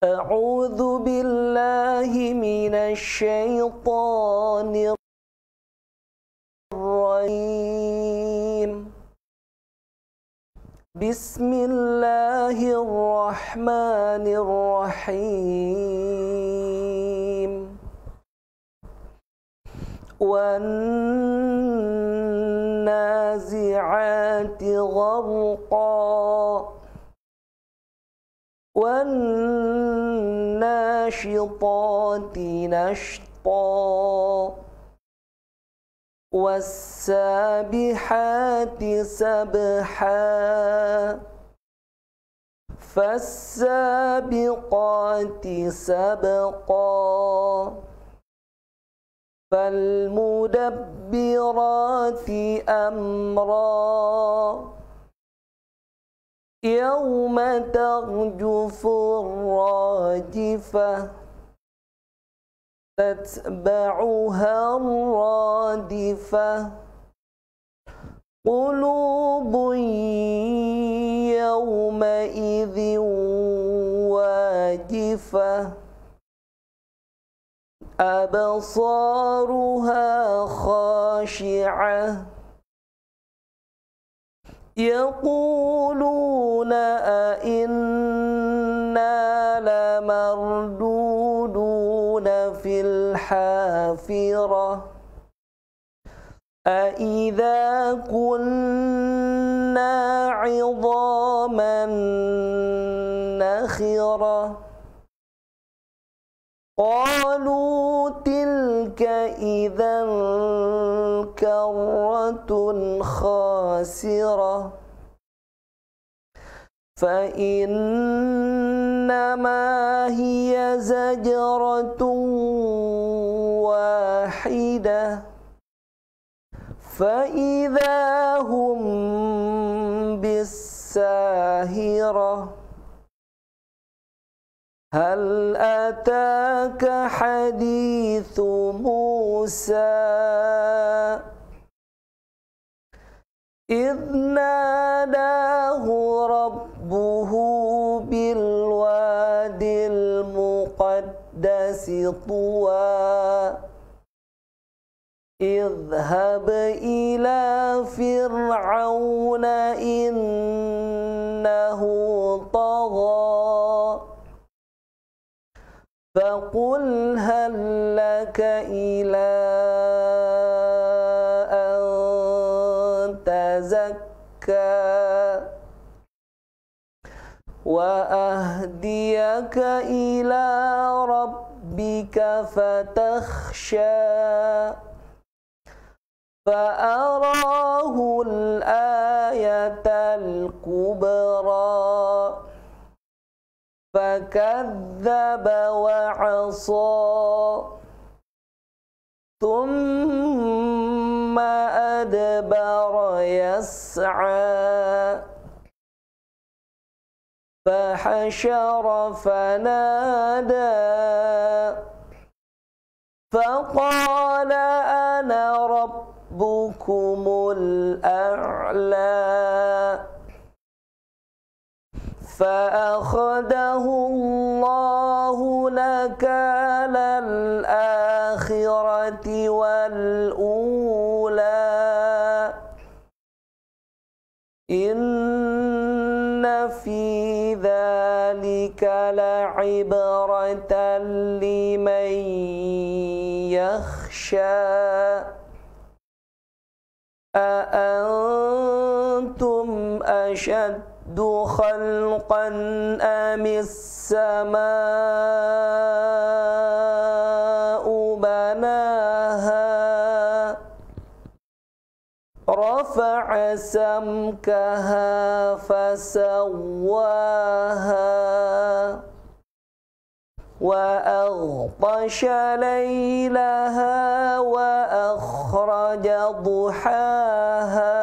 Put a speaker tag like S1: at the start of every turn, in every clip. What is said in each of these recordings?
S1: أعوذ بالله من الشيطان الرجيم. بسم الله الرحمن الرحيم. والنازعات غرقا والناشطات نشطا والسابحات سبحا فالسابقات سبقا فالمدبرات أمرا يوم ترجف الراجفة تتبعها الرادفة قلوب يومئذ واجفة أبصارها خاشعة يقولون أئنا لمردودون في الحافرة أئذا كنا عظاما نخرة قالوا تلك إذا كرة خاسرة فإنما هي زجرة واحدة فإذا هم بالساهرة هل أتاك حديث موسى إذ ناداه ربه بالواد المقدس طوى اذهب إلى فرعون إنه طغى فقل هل لك إلى أن تزكى وأهديك إلى ربك فتخشى فأراه الآية الكبرى فكذب وعصى ثم أدبر يسعى فحشر فنادى فقال أنا ربكم الأعلى فأخذه الله نكال الآخرة والأولى إن في ذلك لعبرة لمن يخشى أأنتم أشد خلقا أم السماء بناها رفع سمكها فسواها وأغطش ليلها وأخرج ضحاها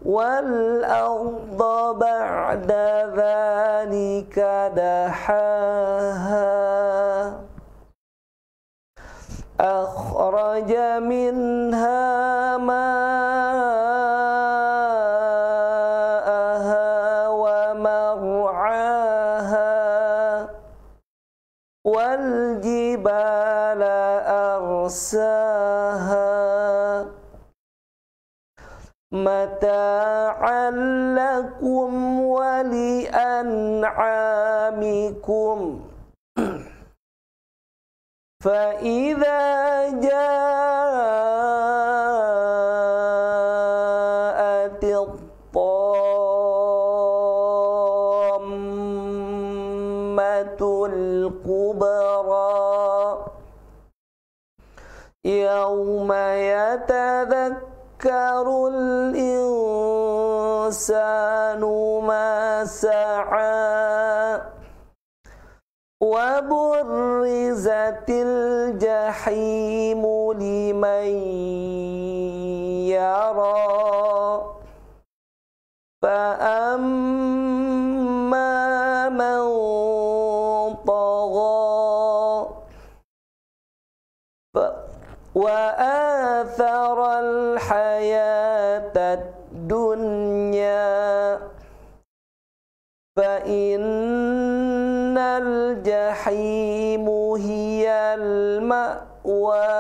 S1: والأرض بعد ذلك دحاها أخرج منها ماءها ومرعاها والجبال أرساها متاعا لكم ولأنعامكم فإذا جاءت الطامة الكبرى يوم يتذكر الإنسان ما سعى وبرزت الجحيم لمن يرى فأما من طغى وآثر الحياة الدنيا فإن الجحيم هي المأوى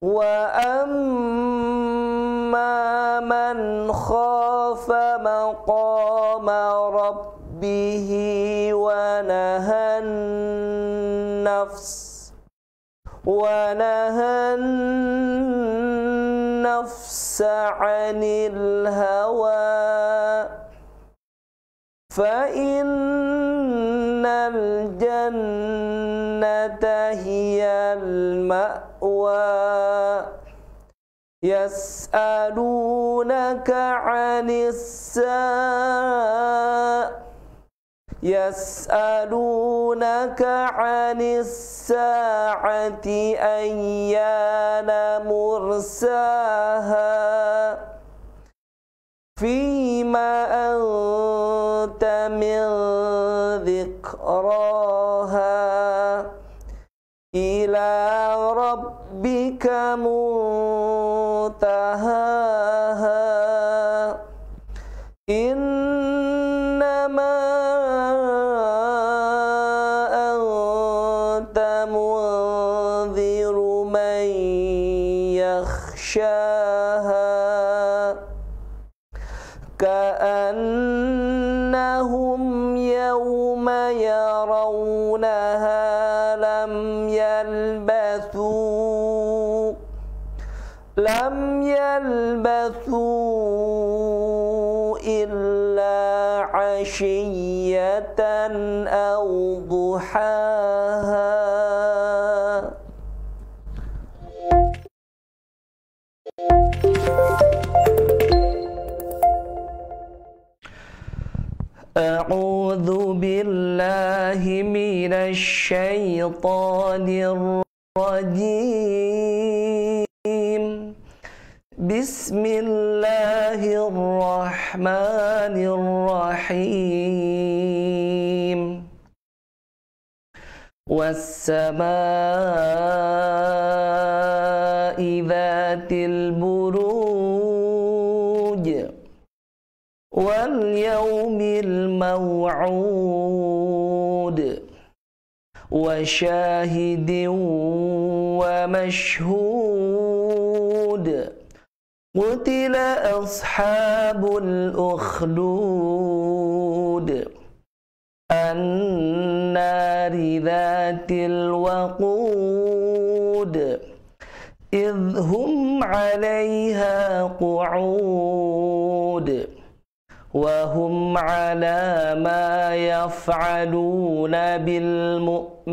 S1: وأما من خاف مقام ربه ونهى النفس عن الهوى فإن الجنة هي المأوى يسألونك عن الساعة أيان مرساها فيما أنت من ذكراها إلى ربك منتهاها إنما أنت منذر من يخشاها كأنهم يوم يرونها لم يلبثوا إلا عشية أو ضحاها. أعوذ بالله من الشيطان الرجيم. بسم الله الرحمن الرحيم. والسماء ذات البروج واليوم الموعود وشاهد ومشهود قتل أصحاب الأخدود النار ذات الوقود إذ هم عليها قعود وهم على ما يفعلون بالمؤمنين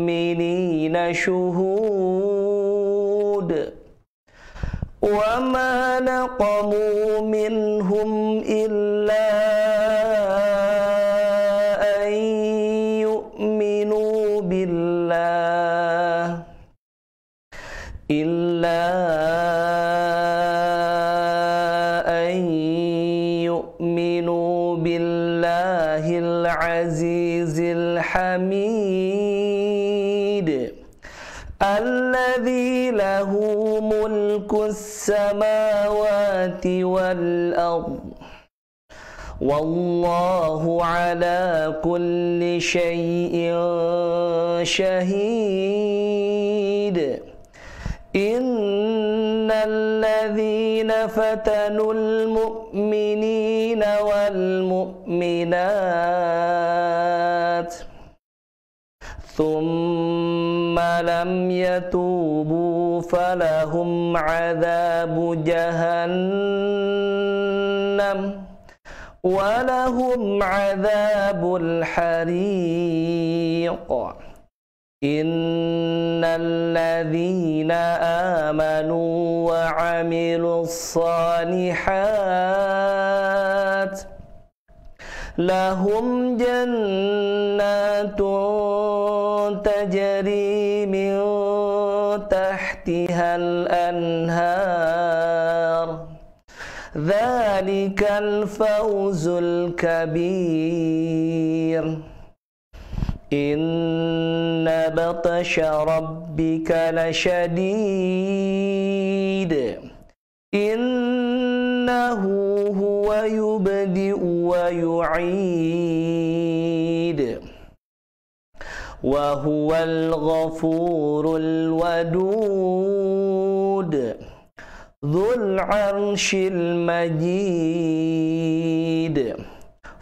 S1: شهود وما نقموا منهم إلا أن يؤمنوا بالله العزيز الحميد الذي له ملك السماوات والأرض Wallahu ala kulli syai'in syahid. Innal ladzina fatanul mu'minina wal mu'minat thumma lam yatubu falahum 'adzabu jahannam walahum 'adzabul hariq. Innal ladzina amanu wa 'amilus shalihat lahum jannatun tajri min tahtihal anhar. Dzalikal fawzul kabir. Inna batasha rabbika lasyadid. Innahu huwa yubdi'u wa yu'id. Wa huwal ghafurul wadud. Dzul 'arsyil majid.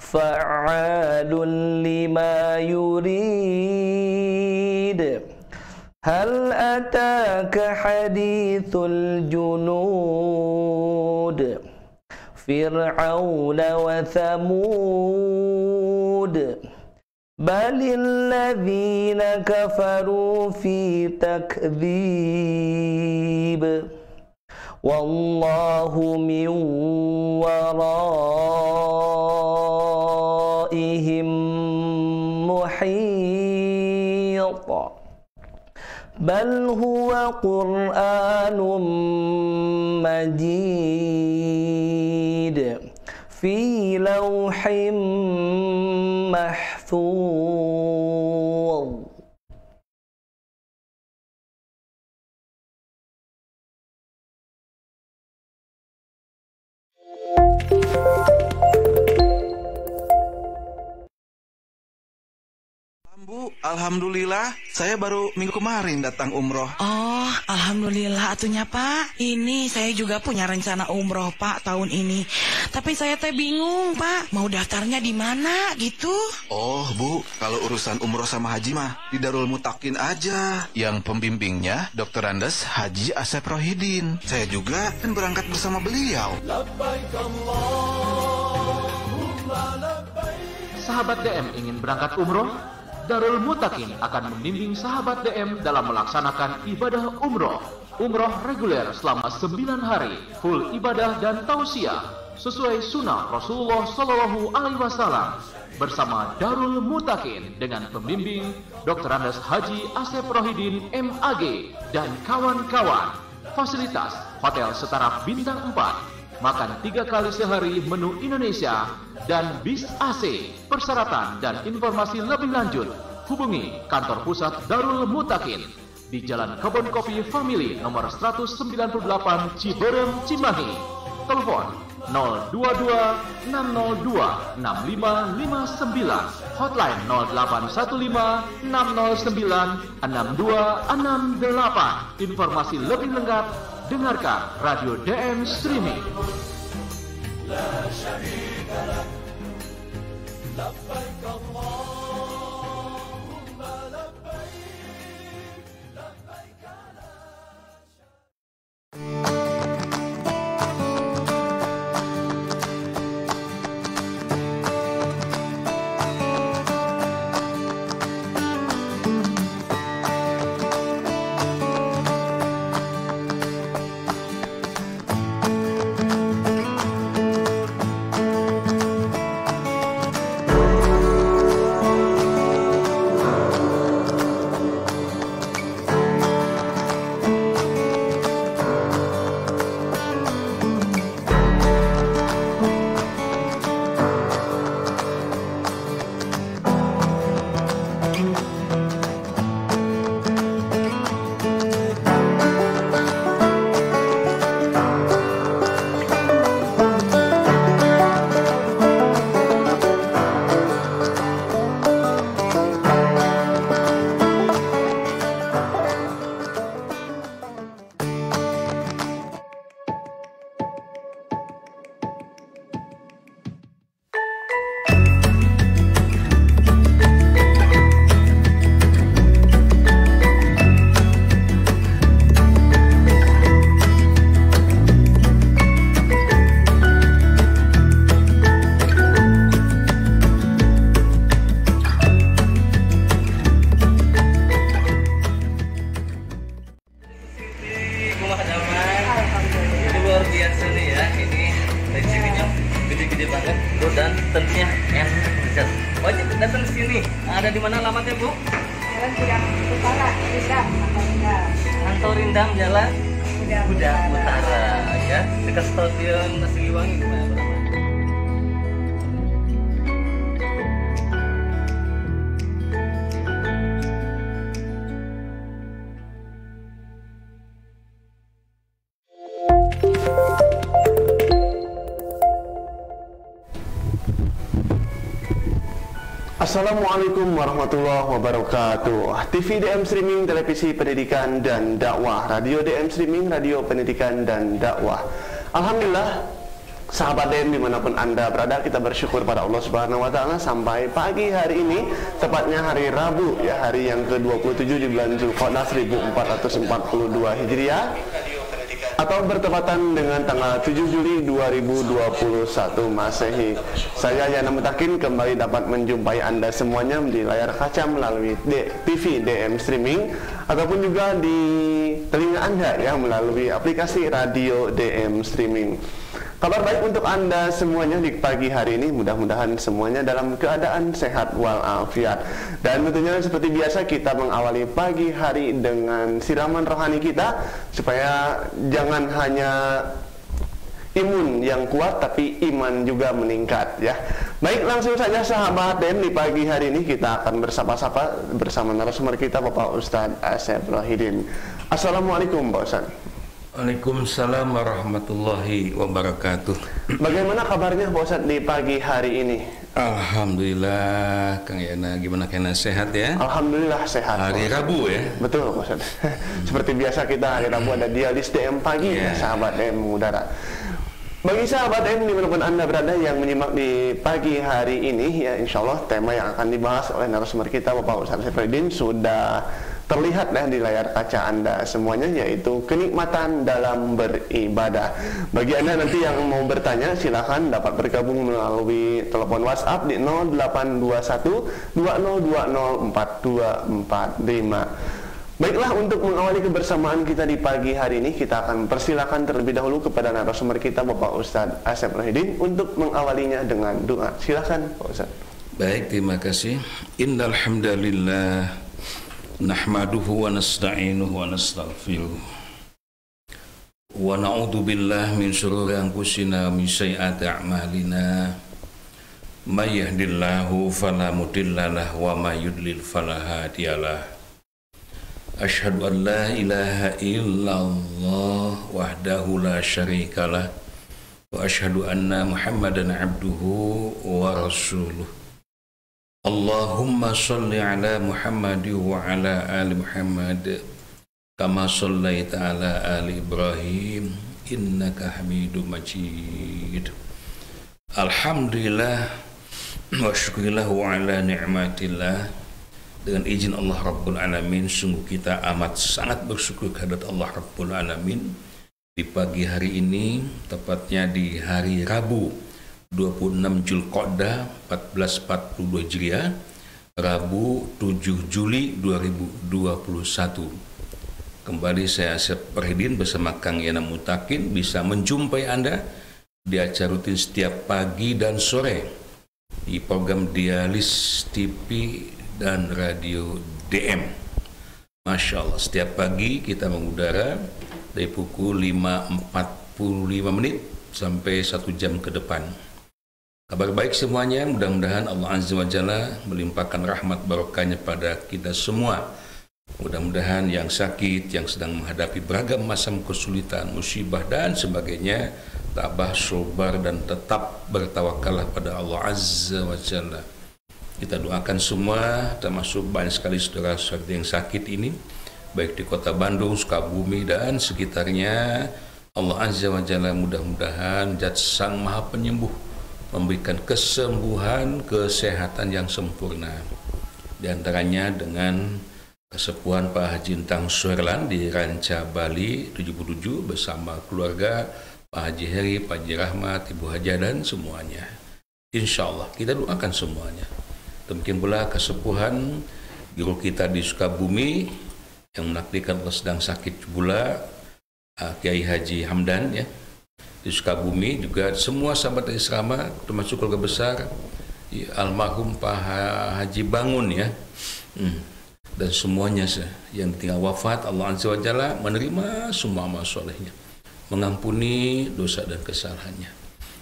S1: Fa'alun lima yurid. Hal ataka hadithul junud. Fir'auna wa thamud. Balil ladzina kafaru fi takdzib. Wallahu min waraihim muhit. Bal huwa Qur'anun majid fi lawhin mahfuz.
S2: Bu, alhamdulillah, saya baru minggu kemarin datang umroh.
S3: Oh, alhamdulillah atunya Pak. Ini saya juga punya rencana umroh Pak tahun ini. Tapi saya teh bingung Pak, mau daftarnya di mana gitu.
S2: Oh Bu, kalau urusan umroh sama haji mah di Darul Mutakin aja. Yang pembimbingnya Dr. Andes Haji Asep Rohidin. Saya juga kan berangkat bersama beliau.
S4: Sahabat DM ingin berangkat umroh? Darul Mutakin akan membimbing sahabat DM dalam melaksanakan ibadah umroh. Umroh reguler selama 9 hari, full ibadah dan tausiah sesuai sunnah Rasulullah SAW bersama Darul Mutakin dengan pembimbing Dr. Andes Haji Asep Rohidin MAG dan kawan-kawan. Fasilitas hotel setara bintang 4, makan 3 kali sehari menu Indonesia, dan bis AC. Persyaratan dan informasi lebih lanjut hubungi kantor pusat Darul Mutakin di Jalan Kebon Kopi Family nomor 198 Ciberem, Cimahi. Telepon 022 602 6559, hotline 0815 609 6268. Informasi lebih lengkap dengarkan Radio DM Streaming. La syarika lak, labbaik Allahumma labbaik, labbaik la
S5: dan tentunya NZ. Wajib datang ke sini. Ada di mana alamatnya, Bu?
S6: Jalan Kuda Utara, Rindang,
S5: Kantor Rindang, Jalan Kuda Utara, ya, dekat Stadion Siliwangi. Gimana, Pak?
S7: Assalamualaikum warahmatullahi wabarakatuh. TV DM Streaming, televisi pendidikan dan dakwah. Radio DM Streaming, radio pendidikan dan dakwah. Alhamdulillah, sahabat DM dimanapun Anda berada, kita bersyukur pada Allah Subhanahu Wa Taala sampai pagi hari ini, tepatnya hari Rabu, ya, hari yang ke-27 di bulan Zulqa'dah 1442 Hijriah, atau bertepatan dengan tanggal 7 Juli 2021 Masehi. Saya Yana Mutakin kembali dapat menjumpai Anda semuanya di layar kaca melalui TV DM Streaming ataupun juga di telinga Anda, ya, melalui aplikasi radio DM Streaming. Kabar baik untuk Anda semuanya di pagi hari ini, mudah-mudahan semuanya dalam keadaan sehat walafiat. Dan tentunya seperti biasa kita mengawali pagi hari dengan siraman rohani kita, supaya jangan hanya imun yang kuat tapi iman juga meningkat, ya. Baik, langsung saja sahabat DM, di pagi hari ini kita akan bersapa-sapa bersama narasumber kita, Bapak Ustadz Asep Rohidin. Assalamualaikum, Pak Ustadz.
S8: Waalaikumsalam warahmatullahi wabarakatuh.
S7: Bagaimana kabarnya Pak Ustadz di pagi hari ini?
S8: Alhamdulillah, Kang Yana, gimana Kang Yana, sehat ya?
S7: Alhamdulillah sehat.
S8: Hari Rabu ya?
S7: Betul Pak Ustadz. Seperti biasa kita hari Rabu ada dialis DM pagi, ya, sahabat DM mengudara. Bagi sahabat DM dimanapun Anda berada yang menyimak di pagi hari ini, ya, insya Allah tema yang akan dibahas oleh narasumber kita Bapak Ustadz Syafruddin sudah terlihat, ya, di layar kaca Anda semuanya, yaitu kenikmatan dalam beribadah. Bagi Anda nanti yang mau bertanya, silakan dapat bergabung melalui telepon WhatsApp di 0821 2020 4245. Baiklah, untuk mengawali kebersamaan kita di pagi hari ini, kita akan persilakan terlebih dahulu kepada narasumber kita Bapak Ustadz Asep Rohidin untuk mengawalinya dengan doa. Silakan Pak Ustadz.
S8: Baik, terima kasih. Innal hamdalillah nahmaduhu wa nasta'inuhu wa nastaghfiruh wa na'udzu billahi min shururi anfusina wa min sayyiati a'malina may yahdihillahu fala mudilla lahu wa may yudlil fala hadiyalah. Asyhadu an la ilaha illallah wahdahu la syarikalah wa asyhadu anna Muhammadan abduhu wa rasuluh. Allahumma salli ala Muhammad wa ala ali Muhammad kama sallaita ala ali Ibrahim innaka Hamidum Majid. Alhamdulillah wa syukurillah wa ala ni'matillah. Dengan izin Allah Rabbul Alamin, sungguh kita amat sangat bersyukur kehadirat Allah Rabbul Alamin di pagi hari ini, tepatnya di hari Rabu 26 Zulqa'dah 1442 Hijriah, Rabu 7 Juli 2021. Kembali saya Asep Rohidin bersama Kang Yana Mutakin bisa menjumpai Anda di acara rutin setiap pagi dan sore di program Dialis TV dan Radio DM. Masya Allah, setiap pagi kita mengudara dari pukul 5.45 sampai 1 jam ke depan. Kabar baik semuanya, mudah-mudahan Allah Azza wa Jalla melimpahkan rahmat barokahnya pada kita semua. Mudah-mudahan yang sakit, yang sedang menghadapi beragam macam kesulitan, musibah dan sebagainya, tabah, sabar dan tetap bertawakallah pada Allah Azza wa Jalla. Kita doakan semua, termasuk banyak sekali saudara-saudara yang sakit ini, baik di kota Bandung, Sukabumi dan sekitarnya. Allah Azza wa Jalla mudah-mudahan Zat Sang Maha Penyembuh memberikan kesembuhan, kesehatan yang sempurna. Di antaranya dengan kesepuhan Pak Haji Entang Suherlan di Ranca Bali 77 bersama keluarga Pak Haji Heri, Pak Haji Rahmat, Ibu Haja dan semuanya. Insya Allah kita doakan semuanya. Demikian pula kesepuhan guru kita di Sukabumi yang menakdirkan Allah sedang sakit pula, Kiai Haji Hamdan, ya. di Sukabumi juga semua sahabat asrama termasuk keluarga besar almarhum Pak Haji Bangun ya. Dan semuanya yang tinggal wafat, Allah Azza wa Jalla menerima semua amal solehnya, mengampuni dosa dan kesalahannya.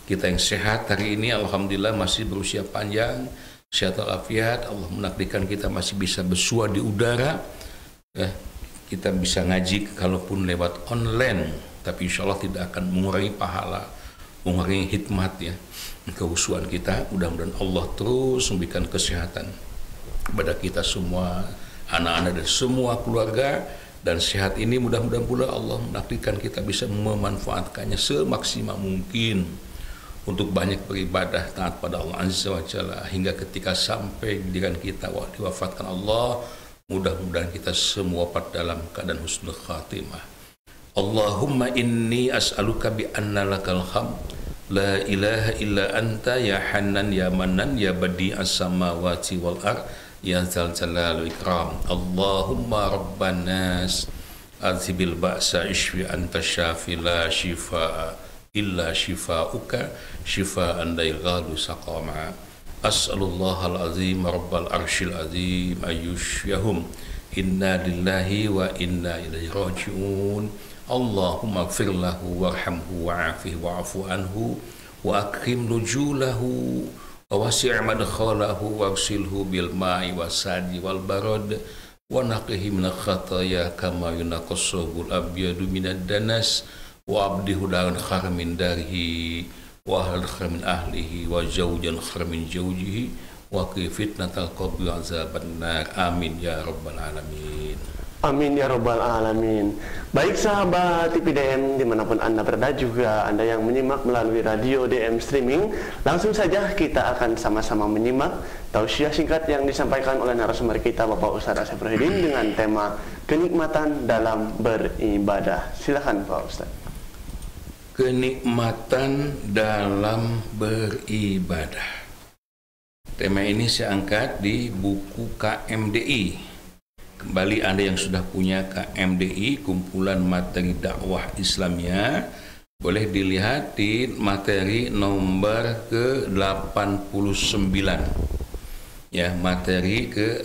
S8: Kita yang sehat hari ini alhamdulillah masih berusia panjang, sehat walafiat, Allah menakdirkan kita masih bisa bersua di udara. Kita bisa ngaji kalaupun lewat online, tapi insya Allah tidak akan mengurangi pahala, mengurangi hikmat ya, kehusuan kita. Mudah-mudahan Allah terus memberikan kesehatan kepada kita semua, anak-anak dan semua keluarga, dan sehat ini mudah-mudahan pula Allah menakdirkan kita bisa memanfaatkannya semaksimal mungkin untuk banyak beribadah taat pada Allah Azza wa Jalla hingga ketika sampai giliran kita diwafatkan Allah, mudah-mudahan kita semua pada dalam keadaan husnul khatimah. Allahumma inni as'aluka bi anna lakal hamd la ilaha illa anta ya Hannan ya Mannan ya Badi'as samawati wal ard ya Dzal Jalal wal Ikram. Allahumma rabban nas azhibil ba'sa ishfi anta syafi la shifaa illa shifauka shifaan la yughadiru saqama. As'alullahal azim rabbal arsyil azim ayyushfiyahum. Inna lillahi wa inna ilaihi raji'un. Allahumma ighfir lahu warhamhu wa'afihi wa'fu anhu wa akrim nujulahu wa wasi' madkhalahu waghsilhu bil ma'i wasadi wal barad wa naqihi min khataya kama yunaqas sabul abyadu minad danas wa abdihu daran khar min darihi wa ahl khar min ahlihi wa zawjan khar min zawjihi wa qi fitnatal qabri wa azaban nar. Amin ya rabbal alamin.
S7: Amin ya robbal alamin. Baik sahabat TV DM dimanapun Anda berada, juga Anda yang menyimak melalui radio DM streaming, langsung saja kita akan sama-sama menyimak tausiah singkat yang disampaikan oleh narasumber kita Bapak Ustadz Asep Rohidin dengan tema kenikmatan dalam beribadah. Silakan Pak Ustadz.
S8: Kenikmatan dalam beribadah. Tema ini saya angkat di buku KMDI. Kembali Anda yang sudah punya KMDI, kumpulan materi dakwah Islamnya, boleh dilihat di materi nomor ke-89. Ya, materi ke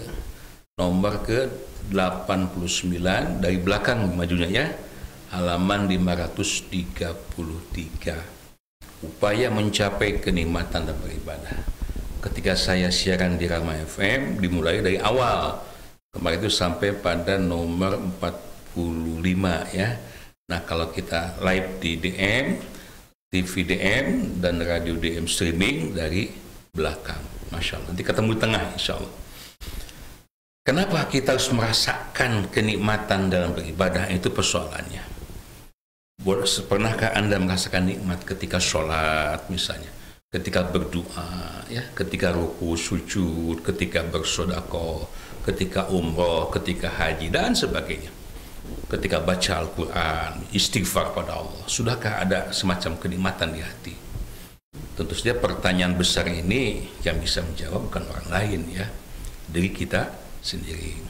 S8: nomor ke-89 dari belakang majunya ya. Halaman 533. Upaya mencapai kenikmatan dan beribadah. Ketika saya siaran di Rama FM dimulai dari awal. Kemarin itu sampai pada nomor 45 ya. Nah, kalau kita live di DM, TV DM dan radio DM streaming dari belakang. Masya Allah. Nanti ketemu di tengah insya Allah. Kenapa kita harus merasakan kenikmatan dalam beribadah? Itu persoalannya. Pernahkah Anda merasakan nikmat ketika sholat misalnya? Ketika berdoa, ya, ketika ruku, sujud, ketika bersedekah, ketika umroh, ketika haji dan sebagainya. Ketika baca Al-Quran, istighfar pada Allah, sudahkah ada semacam kenikmatan di hati? Tentu saja pertanyaan besar ini yang bisa menjawab bukan orang lain ya, diri kita sendiri.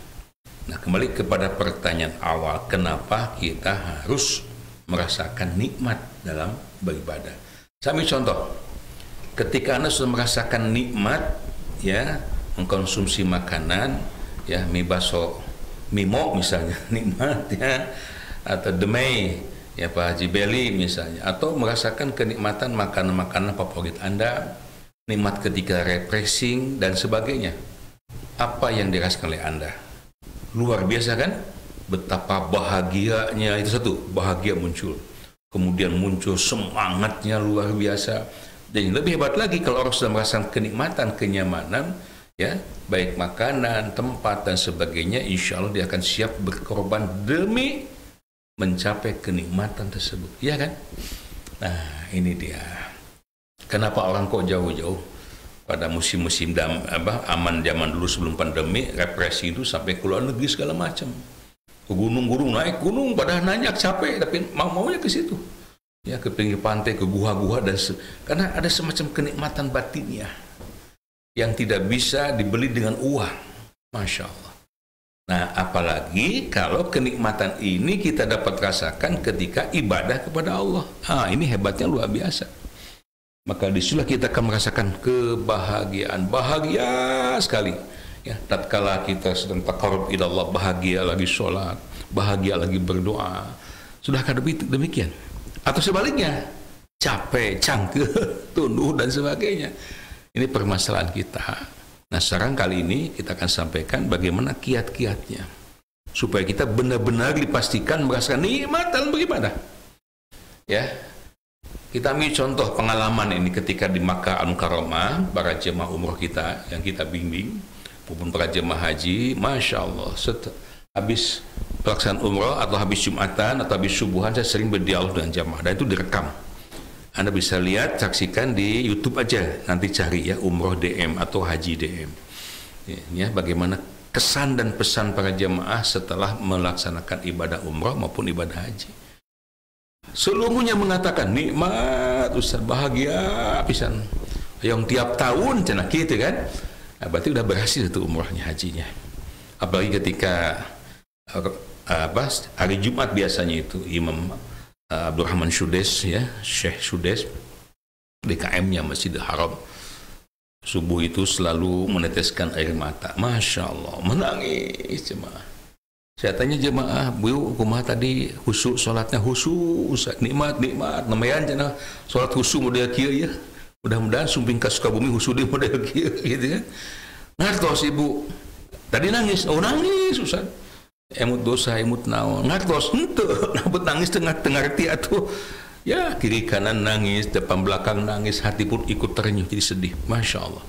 S8: Nah, kembali kepada pertanyaan awal, kenapa kita harus merasakan nikmat dalam beribadah? Saya ambil contoh. Ketika Anda sudah merasakan nikmat, ya, mengkonsumsi makanan, ya, mie bakso, mimo misalnya, nikmat, ya, atau demai, ya, Pak Haji Beli misalnya, atau merasakan kenikmatan makanan-makanan favorit Anda, nikmat ketika refreshing dan sebagainya. Apa yang dirasakan oleh Anda? Luar biasa kan? Betapa bahagianya, itu satu, bahagia muncul. Kemudian muncul semangatnya luar biasa. Dan lebih hebat lagi kalau orang sudah merasakan kenikmatan, kenyamanan, ya, baik makanan, tempat dan sebagainya, insya Allah dia akan siap berkorban demi mencapai kenikmatan tersebut, ya kan? Nah, ini dia. Kenapa orang kok jauh-jauh pada musim-musim aman zaman dulu sebelum pandemi, represi itu sampai ke luar negeri segala macam, ke gunung-gunung, naik gunung, pada nanjak capek, tapi mau-maunya ke situ. Ya, ke pinggir pantai, ke gua-gua, dan karena ada semacam kenikmatan batinnya yang tidak bisa dibeli dengan uang. Masya Allah. Nah, apalagi kalau kenikmatan ini kita dapat rasakan ketika ibadah kepada Allah. Ini hebatnya luar biasa. Maka disitulah kita akan merasakan kebahagiaan, bahagia sekali. Ya, tatkala kita sedang taqarrub ila Allah, bahagia lagi sholat, bahagia lagi berdoa. Sudahkah demikian? Atau sebaliknya, capek, cangkeh, tunduh dan sebagainya. Ini permasalahan kita. Nah, sekarang kali ini kita akan sampaikan bagaimana kiat-kiatnya supaya kita benar-benar dipastikan merasakan nikmat dalam beribadah. Ya, kita ambil contoh pengalaman ini ketika di Makkah Al-Mukarramah, para jemaah umroh kita yang kita bimbing, maupun para jemaah haji, masya Allah, habis pelaksanaan umroh atau habis Jumatan atau habis subuhan, saya sering berdialog dengan jemaah dan itu direkam. Anda bisa lihat, saksikan di YouTube aja, nanti cari ya umroh DM atau haji DM. Ya, bagaimana kesan dan pesan para jemaah setelah melaksanakan ibadah umroh maupun ibadah haji. Seluruhnya mengatakan nikmat, Ustaz, bahagia pisan. Yang tiap tahun cenah gitu kan. Nah, berarti udah berhasil itu umrohnya, hajinya. Apalagi ketika hari Jumat biasanya itu Imam Abdurrahman Sudes, ya, Syekh Sudes, DKM-nya Masjidil Haram, subuh itu selalu meneteskan air mata. Masya Allah, menangis jemaah. Saya tanya jemaah, Bu, kumaha tadi khusyuk sholatnya? Khusyuk, nikmat, namayan cenah sholat khusyuk model kieu ya. Mudah-mudahan sumping ka Sukabumi khusyuk di model kieu gitu kan. Ngartos Ibu. Tadi nangis, nangis Ustaz. Emut dosa, emut naon, ngartos henteu, nabut nangis tengah-tengah arti atuh. Ya, kiri kanan nangis, depan belakang nangis, hati pun ikut terenyuh jadi sedih. Masya Allah.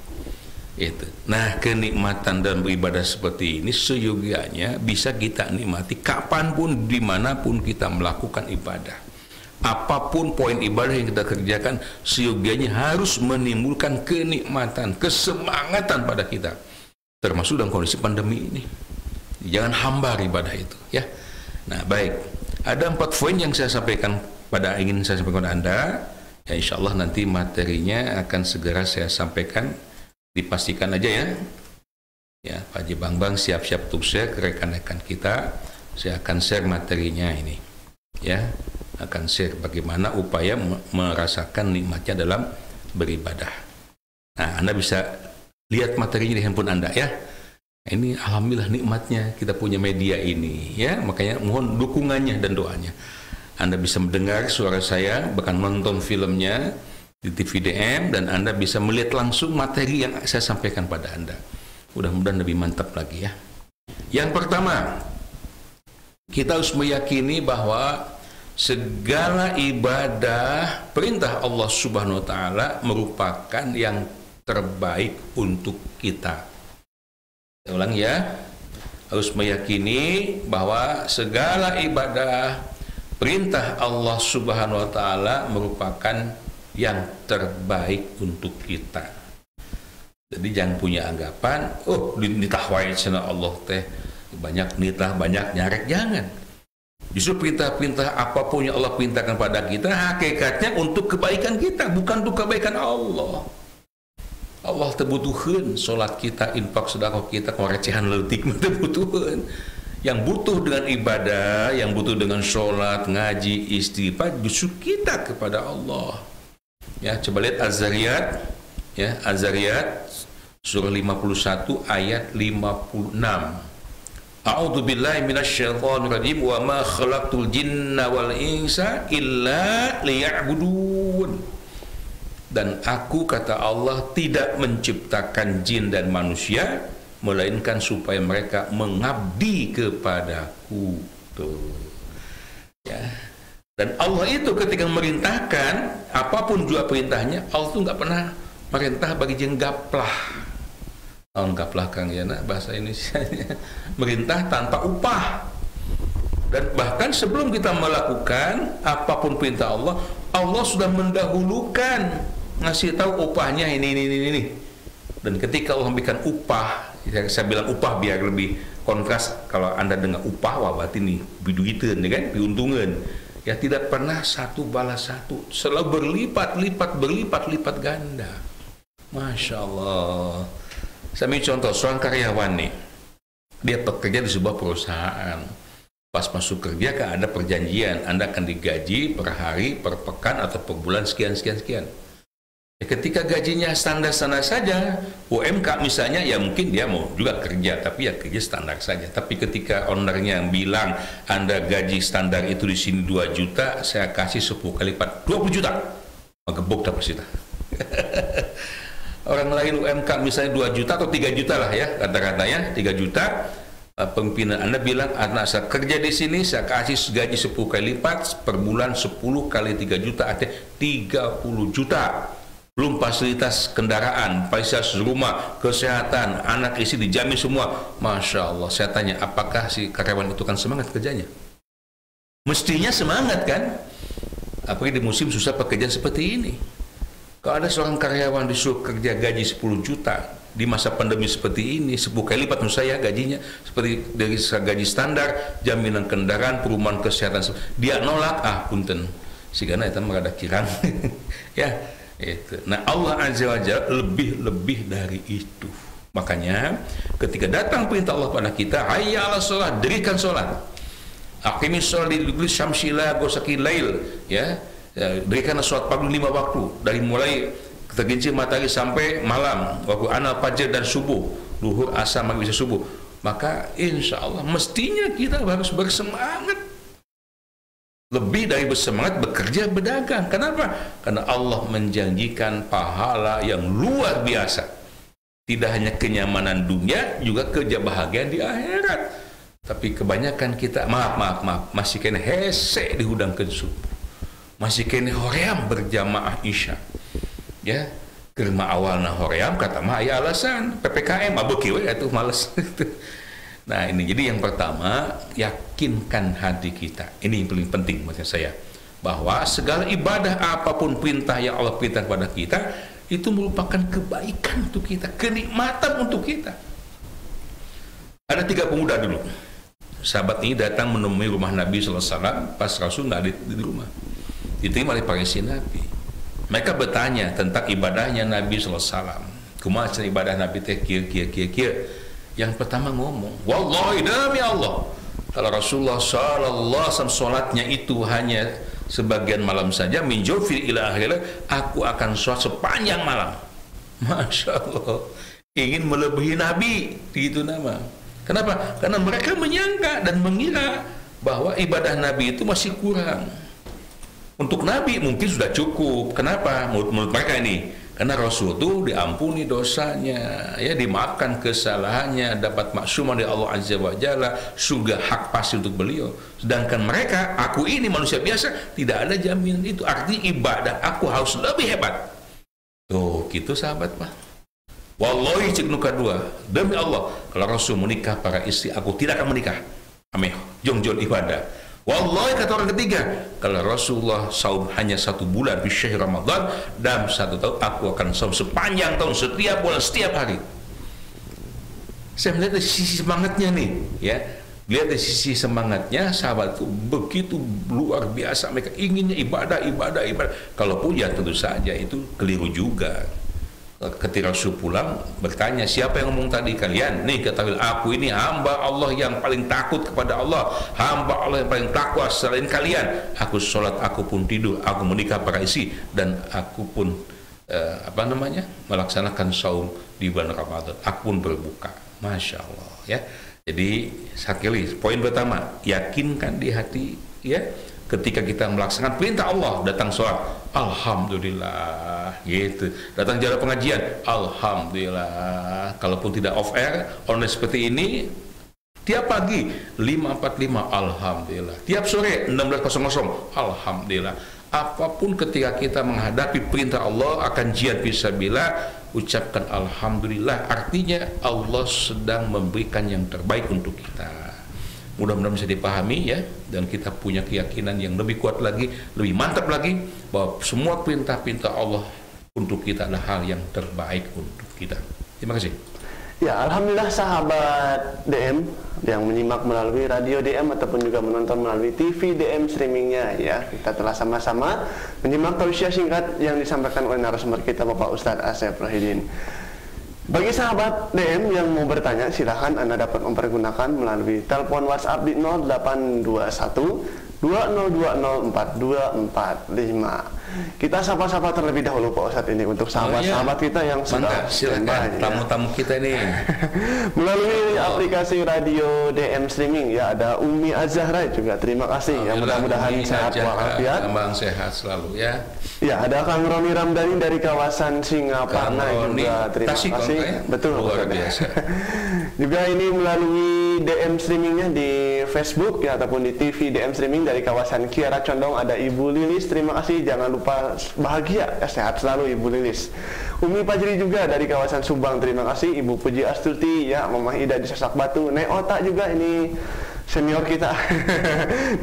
S8: Itu. Nah, kenikmatan dan beribadah seperti ini seyogianya bisa kita nikmati kapanpun, dimanapun kita melakukan ibadah. Apapun poin ibadah yang kita kerjakan, seyogianya harus menimbulkan kenikmatan, kesemangatan pada kita. Termasuk dalam kondisi pandemi ini. Jangan hambar ibadah itu, ya. Nah, baik. Ada 4 poin yang saya sampaikan ingin saya sampaikan kepada Anda. Ya, insya Allah nanti materinya akan segera saya sampaikan. Dipastikan aja ya. Ya, Pak Haji Bang siap-siap untuk share ke rekan-rekan kita. Saya akan share materinya ini. Ya, akan share bagaimana upaya merasakan nikmatnya dalam beribadah. Nah, Anda bisa lihat materinya di handphone Anda ya. Ini alhamdulillah nikmatnya kita punya media ini ya, makanya mohon dukungannya dan doanya. Anda bisa mendengar suara saya, bahkan menonton filmnya di TV DM, dan Anda bisa melihat langsung materi yang saya sampaikan pada Anda. Mudah-mudahan lebih mantap lagi ya. Yang pertama, kita harus meyakini bahwa segala ibadah perintah Allah Subhanahu wa taala merupakan yang terbaik untuk kita. Saya ulang ya, harus meyakini bahwa segala ibadah perintah Allah Subhanahu wa taala merupakan yang terbaik untuk kita. Jadi jangan punya anggapan, oh ditahwai cenah Allah teh banyak nitah, banyak nyarek, jangan. Justru perintah-perintah apapun yang Allah perintahkan pada kita hakikatnya untuk kebaikan kita, bukan untuk kebaikan Allah. Allah terbutuhkan solat kita, infak sedekah kita, korecehan leutik terbutuhkan. Yang butuh dengan ibadah, yang butuh dengan solat, ngaji, istighfar justru kita kepada Allah. Ya, coba lihat Az-Zariyat, ya, Az-Zariyat surah 51 ayat 56. A'udzu billahi minasyaitonir rajim wa ma khalaqtul jinna wal insa illa liya'budun. Dan aku, kata Allah, tidak menciptakan jin dan manusia melainkan supaya mereka mengabdi kepadaku. Tuh. Ya. Dan Allah itu ketika memerintahkan apapun juga perintahnya, Allah itu nggak pernah merintah bagi yang gaplah. Gaplah Kang Yana bahasa Indonesianya. Merintah tanpa upah. Dan bahkan sebelum kita melakukan apapun perintah Allah, Allah sudah mendahulukan ngasih tahu upahnya ini. Dan ketika Allah memberikan upah, saya bilang upah biar lebih kontras. Kalau Anda dengar upah, wah berarti nih biduitan, kan, diuntungan. Ya, tidak pernah satu balas satu, selalu berlipat-lipat ganda. Masya Allah. Saya ambil contoh seorang karyawan nih. Dia bekerja di sebuah perusahaan. Pas masuk kerja kan ada perjanjian, Anda akan digaji per hari, per pekan, atau per bulan sekian. Ketika gajinya standar-standar saja, UMK misalnya, ya mungkin dia mau juga kerja, tapi ya kerja standar saja. Tapi ketika ownernya bilang, Anda gaji standar itu di sini 2 juta, saya kasih 10 kali lipat, 20 juta. Gebuk dapat kita. Orang lain UMK misalnya 2 juta atau 3 juta lah ya, kata-katanya 3 juta. Pimpinan Anda bilang, anak saya kerja di sini, saya kasih gaji 10 kali lipat, per bulan 10 kali 3 juta, artinya 30 juta. Belum fasilitas kendaraan, fasilitas rumah, kesehatan, anak istri dijamin semua. Masya Allah, saya tanya, apakah si karyawan itu kan semangat kerjanya? Mestinya semangat kan? Apalagi di musim susah pekerjaan seperti ini. Kalau ada seorang karyawan disuruh kerja gaji 10 juta, di masa pandemi seperti ini, 10 kali lipat menurut saya gajinya, seperti dari gaji standar, jaminan kendaraan, perumahan kesehatan, dia nolak, punten. Sigana itu merada kirang. Ya. Itu. Nah, Allah Azza wa Jalla lebih dari itu. Makanya ketika datang perintah Allah pada kita, hayya 'alas shalah, dirikan salat. Aqimis shalah liduluki syamsi ila ghasaqil lail, ya. Dirikan salat pagi 5 waktu, dari mulai tergelincir matahari sampai malam, waktu anal fajr dan subuh, duhur, asar, maghrib, subuh. Maka insya Allah mestinya kita harus bersemangat. Lebih dari bersemangat bekerja, berdagang. Kenapa? Karena Allah menjanjikan pahala yang luar biasa. Tidak hanya kenyamanan dunia, juga kebahagiaan di akhirat. Tapi kebanyakan kita, maaf, masih kena hese di hudang subuh. Masih kena hoream berjamaah isya. Ya, kerma awalna hoream, kata mah ya alasan PPKM, abeki we atuh males. Nah ini, jadi yang pertama, yakinkan hati kita. Ini yang paling penting maksud saya, bahwa segala ibadah apapun perintah yang Allah perintah kepada kita, itu merupakan kebaikan untuk kita, kenikmatan untuk kita. Ada 3 pemuda dulu. Sahabat ini datang menemui rumah Nabi SAW pas Rasul nggak ada di rumah. Diterima oleh para isi Nabi. Mereka bertanya tentang ibadahnya Nabi SAW. Kumaha ibadah Nabi teh kia. Yang pertama ngomong, wallahi demi Allah, kalau Rasulullah SAW sholatnya itu hanya sebagian malam saja, min jawfil ila akhirnya, aku akan sholat sepanjang malam. Masya Allah, ingin melebihi Nabi, gitu nama. Kenapa? Karena mereka menyangka dan mengira bahwa ibadah Nabi itu masih kurang. Untuk Nabi mungkin sudah cukup. Kenapa? Menurut mereka ini, karena Rasul itu diampuni dosanya, ya, dimaafkan kesalahannya, dapat maksumah dari Allah Azza wa Jalla, surga hak pasti untuk beliau. Sedangkan mereka, aku ini manusia biasa, tidak ada jaminan itu. Artinya ibadah aku harus lebih hebat. Tuh, gitu sahabat Pak. Wallahi cek nu kedua, demi Allah, kalau Rasul menikah para istri, aku tidak akan menikah. Ameh, jong-jong ibadah. Wallahi kata orang ketiga, kalau Rasulullah saum hanya 1 bulan di syahr Ramadan, dalam 1 tahun aku akan saum sepanjang tahun, setiap bulan, setiap hari. Saya melihat dari sisi semangatnya nih, ya. Lihat dari sisi semangatnya, sahabat itu begitu luar biasa. Mereka inginnya ibadah. Kalaupun ya tentu saja itu keliru juga. Ketika Rasul pulang bertanya, siapa yang ngomong tadi? Kalian. Nih ketahui, aku ini hamba Allah yang paling takut kepada Allah, hamba Allah yang paling takwa selain kalian. Aku sholat, aku pun tidur, aku menikah para istri, dan aku pun melaksanakan saum di bulan Ramadan. Aku pun berbuka. Masya Allah, ya. Jadi sekali, poin pertama, yakinkan di hati, ya. Ketika kita melaksanakan perintah Allah, datang sholat, alhamdulillah, gitu. Datang jalan pengajian, alhamdulillah. Kalaupun tidak off air, online seperti ini, tiap pagi 5.45, alhamdulillah. Tiap sore 16.00, alhamdulillah. Apapun ketika kita menghadapi perintah Allah akan jihad fisabilillah, ucapkan alhamdulillah. Artinya Allah sedang memberikan yang terbaik untuk kita. Mudah-mudahan bisa dipahami, ya, dan kita punya keyakinan yang lebih kuat lagi, lebih mantap lagi, bahwa semua perintah-perintah Allah untuk kita adalah hal yang terbaik untuk kita. Terima kasih.
S7: Ya, alhamdulillah sahabat DM yang menyimak melalui radio DM ataupun juga menonton melalui TV DM streamingnya, ya. Kita telah sama-sama menyimak tausiah singkat yang disampaikan oleh narasumber kita, Bapak Ustadz Asep Rohidin. Bagi sahabat DM yang mau bertanya, silahkan Anda dapat mempergunakan melalui telepon WhatsApp di 0821 20204245. Kita sapa-sapa terlebih dahulu Pak Ustadz ini untuk sahabat-sahabat kita yang sudah
S8: silakan tamu-tamu kita ini
S7: melalui aplikasi radio DM streaming ya. Ada Umi Azahra juga, terima kasih ya, mudah-mudahan sehat walafiat,
S8: kembang sehat selalu ya.
S7: Ya, ada Kang Roni Ramdhani dari kawasan Singaparna juga, terima kasih. Betul,
S8: luar biasa.
S7: Juga ini melalui DM streamingnya di Facebook ya, ataupun di TV DM streaming dari kawasan Kiara Condong ada Ibu Lilis, terima kasih, jangan lupa bahagia ya, sehat selalu Ibu Lilis. Umi Pajri juga dari kawasan Subang, terima kasih. Ibu Puji Astuti ya, Mama Ida di Sasak Batu, Neota juga ini senior kita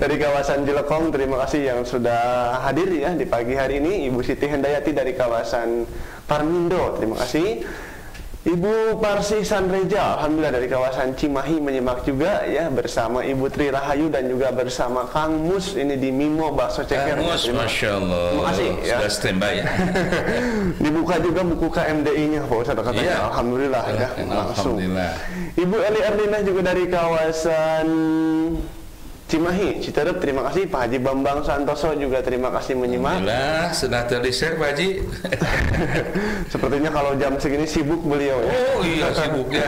S7: dari kawasan Jelekong, terima kasih yang sudah hadir ya di pagi hari ini. Ibu Siti Hendayati dari kawasan Parmindo, terima kasih. Ibu Parsi Sanreja, alhamdulillah dari kawasan Cimahi menyimak juga ya, bersama Ibu Tri Rahayu dan juga bersama Kang Mus ini di Mimo Bakso Ceker.
S8: Kang Mus, Masya Allah,
S7: terima kasih ya.
S8: Sudah standby ya.
S7: Dibuka juga buku KMDI-nya Pak Ustadz katanya,
S8: ya.
S7: Alhamdulillah ya, langsung.
S8: Alhamdulillah.
S7: Ibu Eli Erdina juga dari kawasan Cimahi, Citerep, terima kasih. Pak Haji Bambang Santoso juga terima kasih menyimak.
S8: Alhamdulillah, sudah ter-share Pak Haji.
S7: Sepertinya kalau jam segini sibuk beliau ya.
S8: Oh iya, sibuk ya.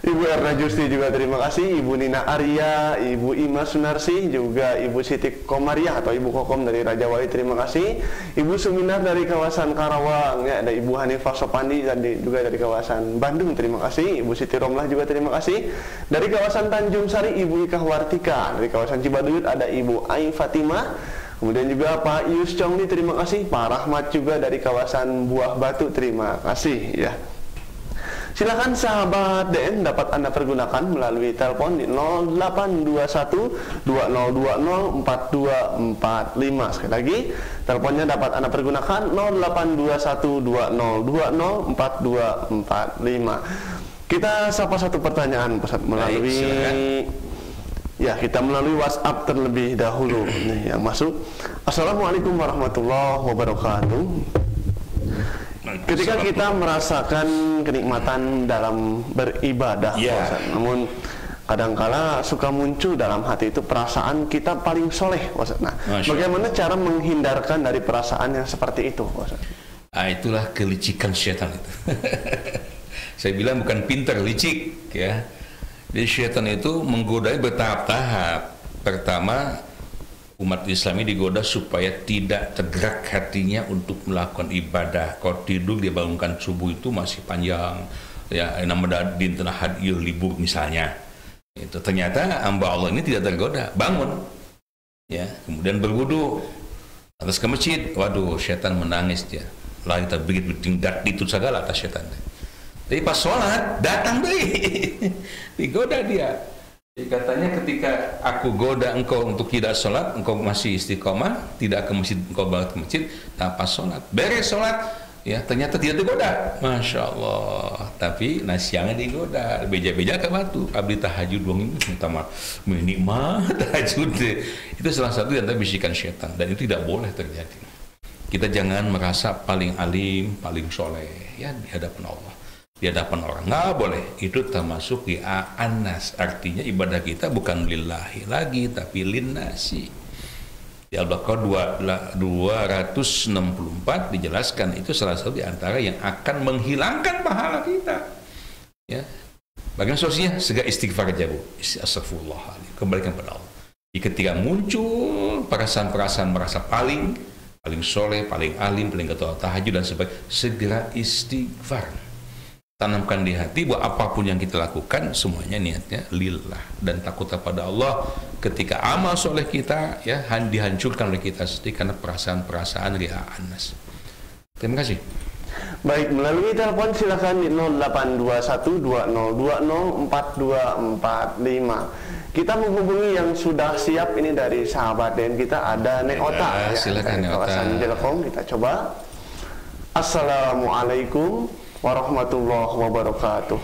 S7: Ibu Erna Justi juga terima kasih. Ibu Nina Arya, Ibu Ima Sunarsi, juga Ibu Siti Komariah atau Ibu Kokom dari Raja Wali, terima kasih. Ibu Suminar dari kawasan Karawang ya, ada Ibu Hanifah Sopandi dan juga dari kawasan Bandung, terima kasih. Ibu Siti Romlah juga terima kasih. Dari kawasan Tanjung Sari Ibu Ika Wartika, dari kawasan Cibaduyut ada Ibu Ai Fatimah. Kemudian juga Pak Yus Chongli, terima kasih. Pak Rahmat juga dari kawasan Buah Batu, terima kasih ya. Silakan sahabat DM dapat Anda pergunakan melalui telepon di 0821 2020 4245. Sekali lagi, teleponnya dapat Anda pergunakan 0821 2020 4245. Kita sapa satu pertanyaan Ustaz melalui ya, kita melalui WhatsApp terlebih dahulu nih yang masuk. Assalamualaikum warahmatullahi wabarakatuh. Ketika kita merasakan kenikmatan dalam beribadah, Ustaz, namun kadangkala suka muncul dalam hati itu perasaan kita paling soleh, Ustaz. Nah, bagaimana cara menghindarkan dari perasaan yang seperti itu, Ustaz?
S8: Ah, itulah kelicikan setan itu. Saya bilang bukan pintar, licik ya. Jadi setan itu menggodai bertahap-tahap. Pertama, umat Islam ini digoda supaya tidak tergerak hatinya untuk melakukan ibadah. Kalau tidur dia bangunkan subuh itu masih panjang ya, namanya dinten ahad libur misalnya. Itu ternyata hamba Allah ini tidak tergoda, bangun ya, kemudian berwudu atas ke masjid, waduh setan menangis dia. Lah kita begitu tingkat itu segala atas setan. Tapi pas sholat datang deh, digoda dia. Jadi katanya ketika aku goda engkau untuk tidak sholat, engkau masih istiqomah, tidak ke masjid, engkau balik ke masjid tanpa sholat. Beres sholat, ya ternyata tidak digoda. Masya Allah. Tapi nasiangnya digoda, beja-beja ke batu. Abdi tahajud dong ini, utama menikmat tahajud. Itu salah satu yang bisikan syaitan, dan itu tidak boleh terjadi. Kita jangan merasa paling alim, paling soleh ya di hadapan Allah. Di hadapan orang nggak boleh, itu termasuk di anas, artinya ibadah kita bukan lillahi lagi tapi linnasi. Di Al-Baqarah 264 dijelaskan itu salah satu di antara yang akan menghilangkan pahala kita ya. Bagaimana solusinya? Segera istighfar aja Bu, astagfirullah, kembalikan pada Allah. Ketika muncul perasaan-perasaan merasa paling soleh, paling alim, paling ketua tahajud dan sebagainya, segera istighfar. Tanamkan di hati bahwa apapun yang kita lakukan semuanya niatnya lillah dan takut kepada Allah. Ketika amal soleh kita ya dihancurkan oleh kita sendiri karena perasaan-perasaan riya anas. Terima kasih.
S7: Baik, melalui telepon silakan di 0821 2020 4245. Kita menghubungi yang sudah siap ini dari sahabat dan kita ada Neota ya,
S8: silakan
S7: dari kawasan Jelekong. Kita coba. Assalamualaikum warahmatullahi wabarakatuh.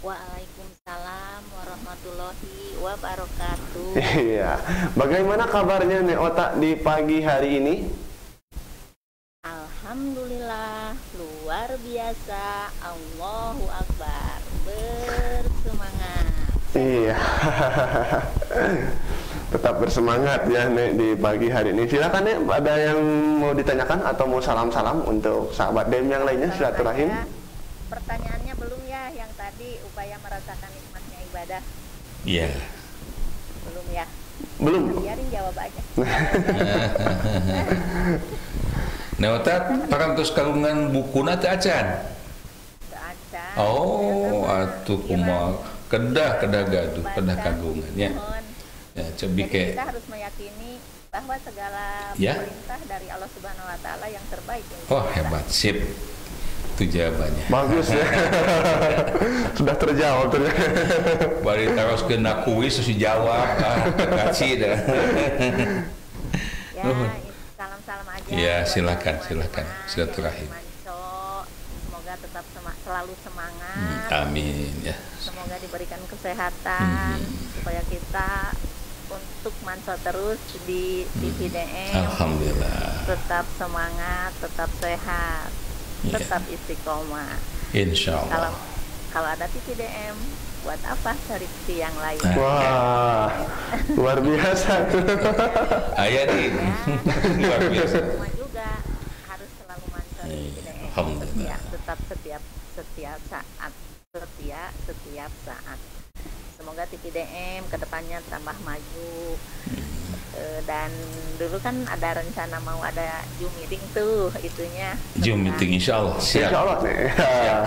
S9: Waalaikumsalam warahmatullahi wabarakatuh.
S7: Iya, bagaimana kabarnya Neota di pagi hari ini?
S9: Alhamdulillah luar luar biasa. Allahu Akbar. Bersemangat.
S7: Iya. Tetap bersemangat ya Nek di pagi hari ini. Silakan Nek, ada yang mau ditanyakan atau mau salam-salam untuk sahabat DM yang lainnya, silaturahim.
S9: Pertanyaannya belum ya, yang tadi upaya merasakan nikmatnya ibadah.
S8: Iya.
S9: Belum ya?
S7: Belum.
S9: Biarin jawab aja.
S8: Neotat parantos kagungan bukuna teu acan.
S9: Acan.
S8: Oh, atuh kumaha kedah gaduh, kedah kagungan ya. Ya, cobi
S9: jadi kita harus meyakini bahwa segala perintah dari Allah Subhanahu wa taala yang terbaik untuk
S8: kita. Hebat, sip. Itu jawabannya.
S7: Bagus ya. Sudah terjawab ternyata.
S8: Bari taros ke nakuis terus dijawab. Kasih dah.
S9: Ya, salam-salam aja.
S8: Ya, silakan. Silaturahim.
S9: Semoga tetap selalu semangat.
S8: Amin ya.
S9: Semoga diberikan kesehatan supaya kita untuk manso terus di TVDM.
S8: Alhamdulillah.
S9: Tetap semangat, tetap sehat, tetap istiqomah.
S8: Insyaallah.
S9: Kalau ada TVDM, buat apa cari TV yang lain?
S7: Wah, luar biasa.
S8: Ayat ini luar biasa.
S9: Semua juga harus selalu manso di TVDM.
S8: Alhamdulillah.
S9: Tetap setiap saat. Semoga TVDM kedepannya tambah maju. Dan dulu kan ada rencana mau ada Zoom meeting tuh itunya.
S8: Zoom meeting insyaallah. Siap.
S7: Insyaallah nih.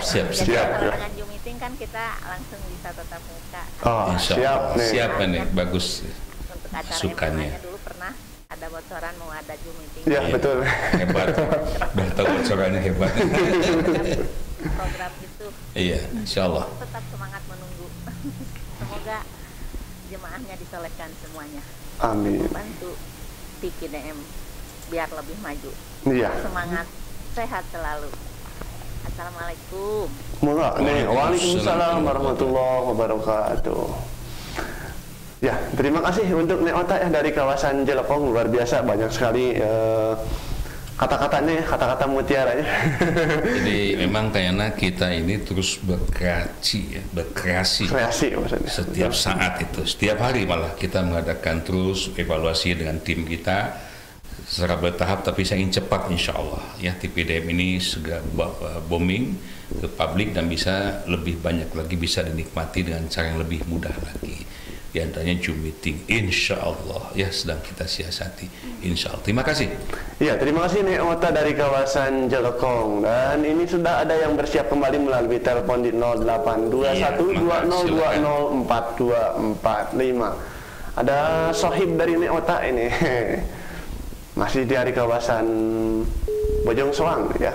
S8: Siap.
S9: Kalau dengan Zoom meeting kan kita langsung bisa tatap muka.
S7: Oh, siap nih.
S8: Siap nih, bagus.
S9: Untuk acara
S8: Sukanya.
S9: dulu pernah ada bocoran mau ada Zoom meeting.
S7: Ya, betul.
S8: Hebat. Udah tahu bocorannya hebat.
S9: Program itu.
S8: Iya, insyaallah.
S9: Tetap semangat menunggu. Semoga jemaahnya disolehkan semuanya.
S7: Amin.
S9: Bantu TVDM biar lebih maju.
S7: Iya.
S9: Semangat, sehat selalu. Assalamualaikum.
S7: Waalaikumsalam warahmatullahi wabarakatuh. Ya, terima kasih untuk Neota ya dari kawasan Jelekong, luar biasa, banyak sekali kata-katanya, kata-kata mutiaranya.
S8: Jadi memang kayaknya kita ini terus berkreasi
S7: maksudnya.
S8: Setiap saat itu, setiap hari malah kita mengadakan terus evaluasi dengan tim kita secara bertahap, tapi saya ingin cepat insya Allah ya TVDM ini segera booming ke publik dan bisa lebih banyak lagi bisa dinikmati dengan cara yang lebih mudah lagi. Di antaranya Zoom meeting, insya Allah ya sedang kita siasati, insya Allah. Terima kasih.
S7: Ya, terima kasih Nek Ota dari kawasan Jelekong. Dan ini sudah ada yang bersiap kembali melalui telepon di 0821204245. Ada sohib dari Nek Ota ini. Masih dari kawasan Bojong Soang ya.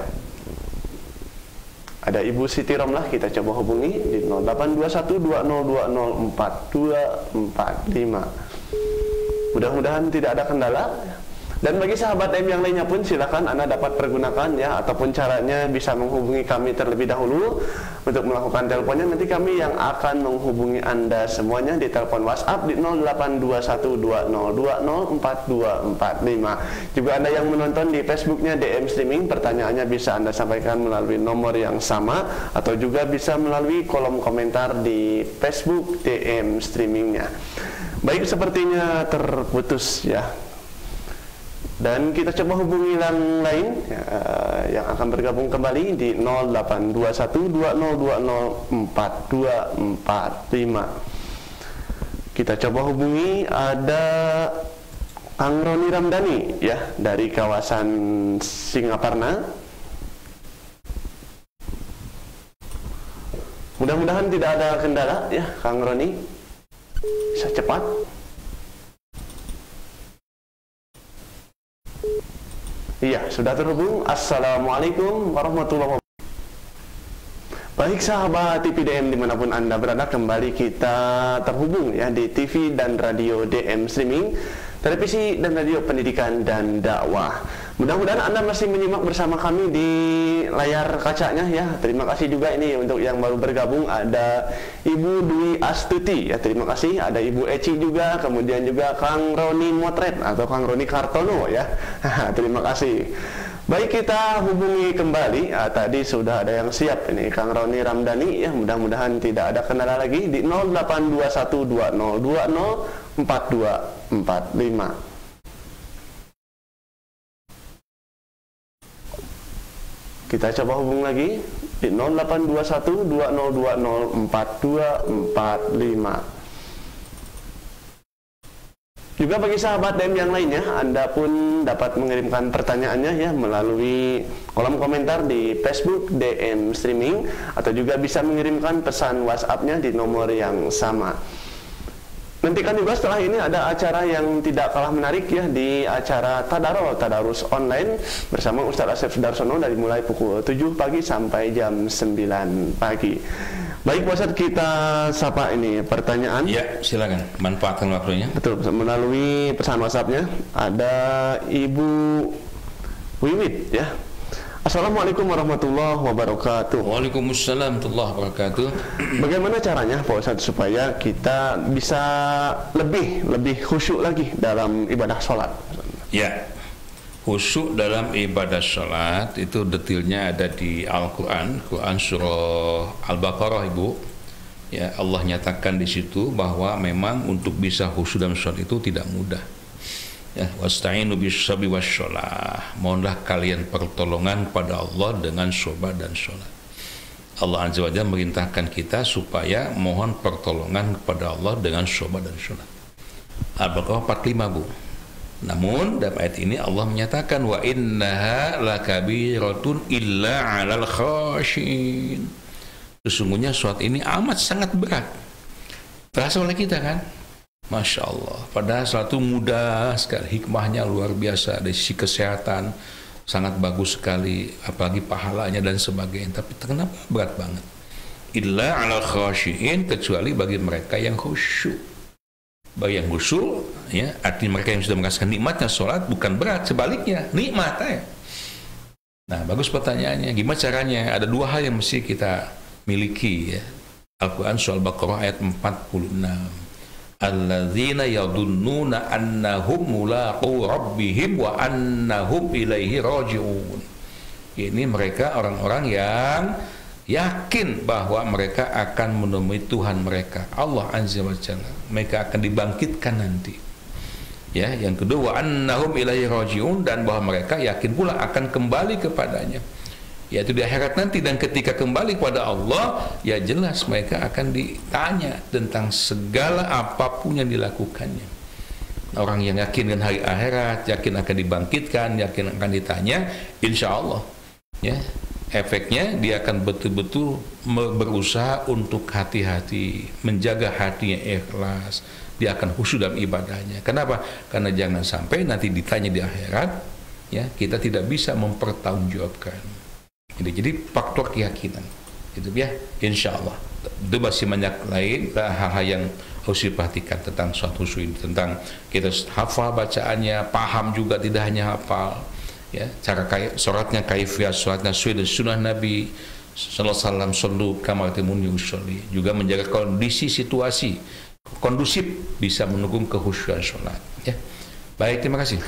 S7: Ada Ibu Siti Romlah, kita coba hubungi di 0821204245. Mudah-mudahan tidak ada kendala. Dan bagi sahabat M yang lainnya pun silakan Anda dapat pergunakan ya, ataupun caranya bisa menghubungi kami terlebih dahulu untuk melakukan teleponnya. Nanti kami yang akan menghubungi Anda semuanya di telepon WhatsApp di 082120204245. Juga Anda yang menonton di Facebooknya DM Streaming, pertanyaannya bisa Anda sampaikan melalui nomor yang sama atau juga bisa melalui kolom komentar di Facebook DM Streamingnya. Baik, sepertinya terputus ya. Dan kita coba hubungi yang lain yang akan bergabung kembali di 0821204445. Kita coba hubungi, ada Kang Roni Ramdhani ya dari kawasan Singaparna. Mudah-mudahan tidak ada kendala ya Kang Roni. Bisa cepat. Iya, sudah terhubung. Assalamualaikum warahmatullahi wabarakatuh. Baik sahabat TVDM dimanapun Anda berada, kembali kita terhubung ya di TV dan radio DM Streaming, televisi dan radio pendidikan dan dakwah. Mudah-mudahan Anda masih menyimak bersama kami di layar kacanya ya. Terima kasih juga ini untuk yang baru bergabung, ada Ibu Dwi Astuti ya, terima kasih. Ada Ibu Eci juga, kemudian juga Kang Roni Motret atau Kang Roni Kartono ya. Terima kasih. Baik, kita hubungi kembali. Tadi sudah ada yang siap ini, Kang Roni Ramdhani ya. Mudah-mudahan tidak ada kendala lagi di 082120204245. Kita coba hubung lagi di 082120204245. Juga bagi sahabat DM yang lainnya, Anda pun dapat mengirimkan pertanyaannya ya melalui kolom komentar di Facebook DM Streaming, atau juga bisa mengirimkan pesan WhatsApp-nya di nomor yang sama. Nantikan juga setelah ini ada acara yang tidak kalah menarik ya, di acara Tadarus online bersama Ustadz Asep Sudarsono dari mulai pukul 7 pagi sampai jam 9 pagi. Baik Pak Ustadz, kita sapa ini pertanyaan.
S8: Ya, silakan manfaatkan waktunya.
S7: Betul, melalui pesan WhatsApp-nya ada Ibu Wiwit ya. Assalamualaikum warahmatullahi wabarakatuh.
S8: Waalaikumsalam warahmatullahi wabarakatuh.
S7: Bagaimana caranya Pak Ustadz supaya kita bisa lebih khusyuk lagi dalam ibadah sholat?
S8: Ya, khusyuk dalam ibadah sholat itu detailnya ada di Al-Quran, Quran surah Al-Baqarah Ibu. Ya, Allah nyatakan di situ bahwa memang untuk bisa khusyuk dalam sholat itu tidak mudah. Ya, wasta'inu bis-sabri wassalah. Mohonlah kalian pertolongan kepada Allah dengan sabar dan sholat. Allah Azza wa Jalla merintahkan kita supaya mohon pertolongan kepada Allah dengan sabar dan sholat. Al-Baqarah 45 Bu. Namun dalam ayat ini Allah menyatakan wa innaha lakabiratun illa 'alal khashin. Sesungguhnya sholat ini amat sangat berat. Terasa oleh kita kan? Masya Allah, padahal sholat itu mudah sekali, hikmahnya luar biasa, dari sisi kesehatan sangat bagus sekali, apalagi pahalanya dan sebagainya. Tapi kenapa berat banget? Illa 'alal khashiin, kecuali bagi mereka yang khusyuk. Bagi yang khusyuk, ya, artinya mereka yang sudah merasakan nikmatnya sholat bukan berat, sebaliknya nikmat ya. Nah, bagus pertanyaannya, gimana caranya? Ada dua hal yang mesti kita miliki ya. Al-Quran surah Al-Baqarah ayat 46. Alladzina yadunnuna annahum mulaqu rabbihim wa annahum ilaihi raji'un. Ini mereka orang-orang yang yakin bahwa mereka akan menemui Tuhan mereka, Allah Azza wa Jalla. Mereka akan dibangkitkan nanti. Ya, yang kedua wa annahum ilaihi raji'un, dan bahwa mereka yakin pula akan kembali kepadanya, yaitu di akhirat nanti. Dan ketika kembali kepada Allah, ya jelas mereka akan ditanya tentang segala apapun yang dilakukannya. Orang yang yakin dengan hari akhirat, yakin akan dibangkitkan, yakin akan ditanya, insya Allah ya, efeknya dia akan betul-betul berusaha untuk hati-hati, menjaga hatinya ikhlas, dia akan khusyuk dalam ibadahnya. Kenapa? Karena jangan sampai nanti ditanya di akhirat ya, kita tidak bisa mempertanggungjawabkan. Jadi faktor keyakinan itu ya, insya Allah. Itu masih banyak lain hal-hal yang harus diperhatikan tentang suatu khusyuk ini, tentang kita hafal bacaannya, paham juga, tidak hanya hafal ya, cara sholatnya, kaifiyah sholatnya sesuai dengan sunnah Nabi sallallahu alaihi wasallam, sallu kama ra'aytumuni usolli, juga menjaga kondisi situasi kondusif bisa mendukung kekhusyukan sholat ya. Baik, terima kasih.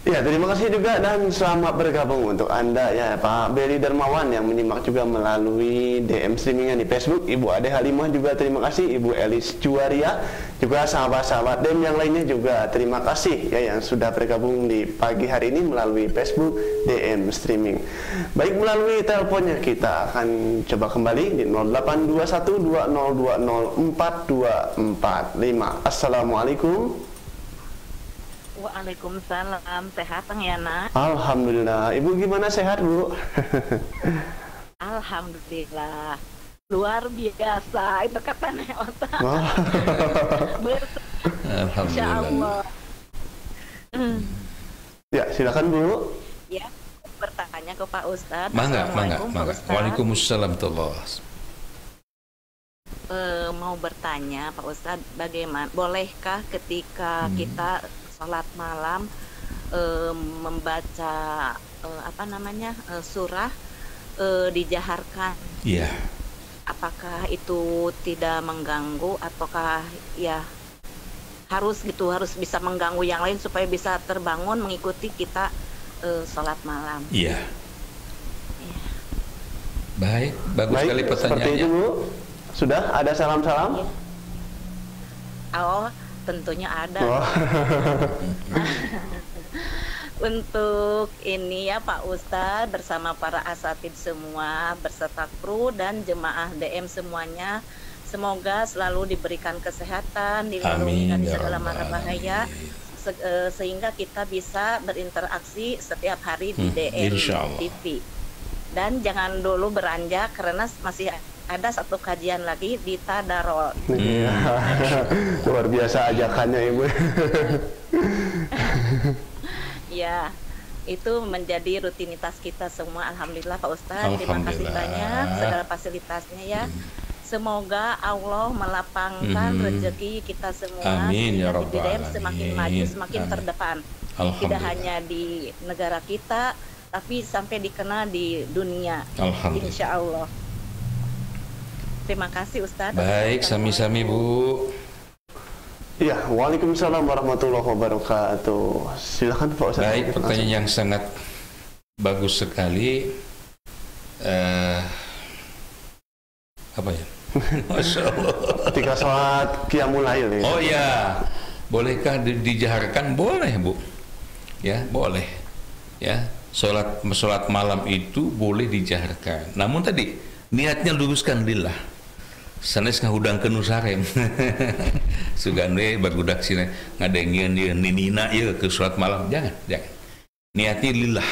S7: Ya, terima kasih juga dan selamat bergabung untuk Anda ya Pak Beri Dermawan yang menyimak juga melalui DM streamingnya di Facebook. Ibu Ade Halimah juga terima kasih, Ibu Elis Juwaria, juga sahabat-sahabat DM yang lainnya juga terima kasih ya yang sudah bergabung di pagi hari ini melalui Facebook DM streaming. Baik, melalui teleponnya kita akan coba kembali di 082120204245. Assalamualaikum.
S9: Waalaikumsalam. Sehat ya nak?
S7: Alhamdulillah. Ibu gimana, sehat Bu?
S9: Alhamdulillah. Luar biasa. Itu kata Neota.
S8: Alhamdulillah.
S7: Ya, silakan Bu.
S9: Ya, bertanya ke Pak Ustadz.
S8: Mangga. Waalaikumsalam
S9: mau bertanya Pak Ustadz, bagaimana, bolehkah ketika kita sholat malam membaca surah dijaharkan.
S8: Iya.
S9: Apakah itu tidak mengganggu ataukah ya harus bisa mengganggu yang lain supaya bisa terbangun mengikuti kita sholat malam.
S8: Iya. Baik, bagus sekali pertanyaannya.
S7: Seperti itu Bu. Sudah ada salam-salam?
S9: Oh, tentunya ada.
S7: Oh.
S9: Untuk ini ya Pak Ustadz bersama para asatid semua berserta kru dan jemaah DM semuanya, semoga selalu diberikan kesehatan, dilindungi dari segala mara bahaya, sehingga kita bisa berinteraksi setiap hari di DM TV. Dan jangan dulu beranjak karena masih ada satu kajian lagi di Tadarol.
S7: Luar biasa ajakannya Ibu.
S9: Ya, itu menjadi rutinitas kita semua. Alhamdulillah Pak Ustadz, terima kasih banyak segala fasilitasnya ya. Semoga Allah melapangkan rezeki kita semua.
S8: Amin ya rabbal alamin.
S9: Semakin maju, semakin terdepan. Tidak hanya di negara kita, tapi sampai dikenal di dunia. Insya Allah. Terima kasih Ustadz.
S8: Baik, sami-sami Bu.
S7: Ya, waalaikumsalam warahmatullahi wabarakatuh. Silakan Pak Ustadz.
S8: Baik, pertanyaan yang sangat bagus sekali. Apa ya? Masya Allah.
S7: Ketika sholat qiyamul lail ya.
S8: Oh ya, bolehkah dijaharkan? Boleh Bu. Ya, boleh. Ya, sholat malam itu boleh dijaharkan. Namun tadi niatnya luruskan lillah. Sanes ngahudangkeun nu sareng. Sugande barudak sini ngadengieun ieu ninina ieu ke sholat malam. Jangan. Niati lillah.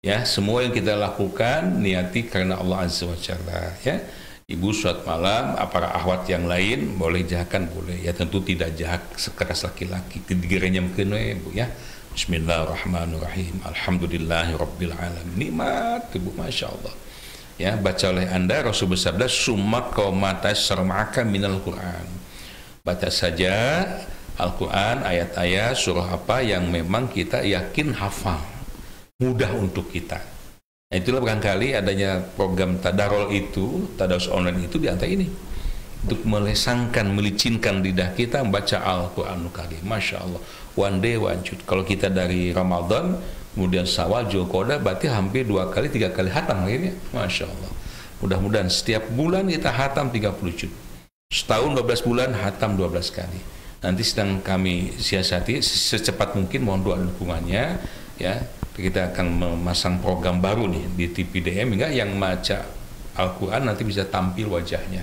S8: Ya, semua yang kita lakukan niati karena Allah Azza wa Jalla, ya. Ibu sholat malam, para akhwat yang lain boleh jahakan boleh. Ya tentu tidak jahat sekeras laki-laki. Digerenyamkeun we Bu ya. Bismillahirrahmanirrahim. Alhamdulillahirabbil alamin. Nikmat Ibu, Masya Allah. Ya, baca oleh Anda, Rasul bersabda summa qamata sarma'aka minal Qur'an. Baca saja Al-Qur'an, ayat-ayat surah apa yang memang kita yakin hafal, mudah untuk kita. Nah, itulah barangkali adanya program Tadarol itu, Tadarus online itu di antara ini untuk melesangkan, melicinkan lidah kita membaca Al-Qur'anul Karim. Masya Allah, one day one shoot. Kalau kita dari Ramadan kemudian Syawal, Zulqa'dah, berarti hampir 2 kali 3 kali hatam akhirnya. Masya Allah. Mudah-mudahan setiap bulan kita hatam 30 juz. Setahun 12 bulan hatam 12 kali. Nanti sedang kami siasati secepat mungkin, mohon doa dukungannya ya. Kita akan memasang program baru nih di TPDM hingga yang baca Al-Quran nanti bisa tampil wajahnya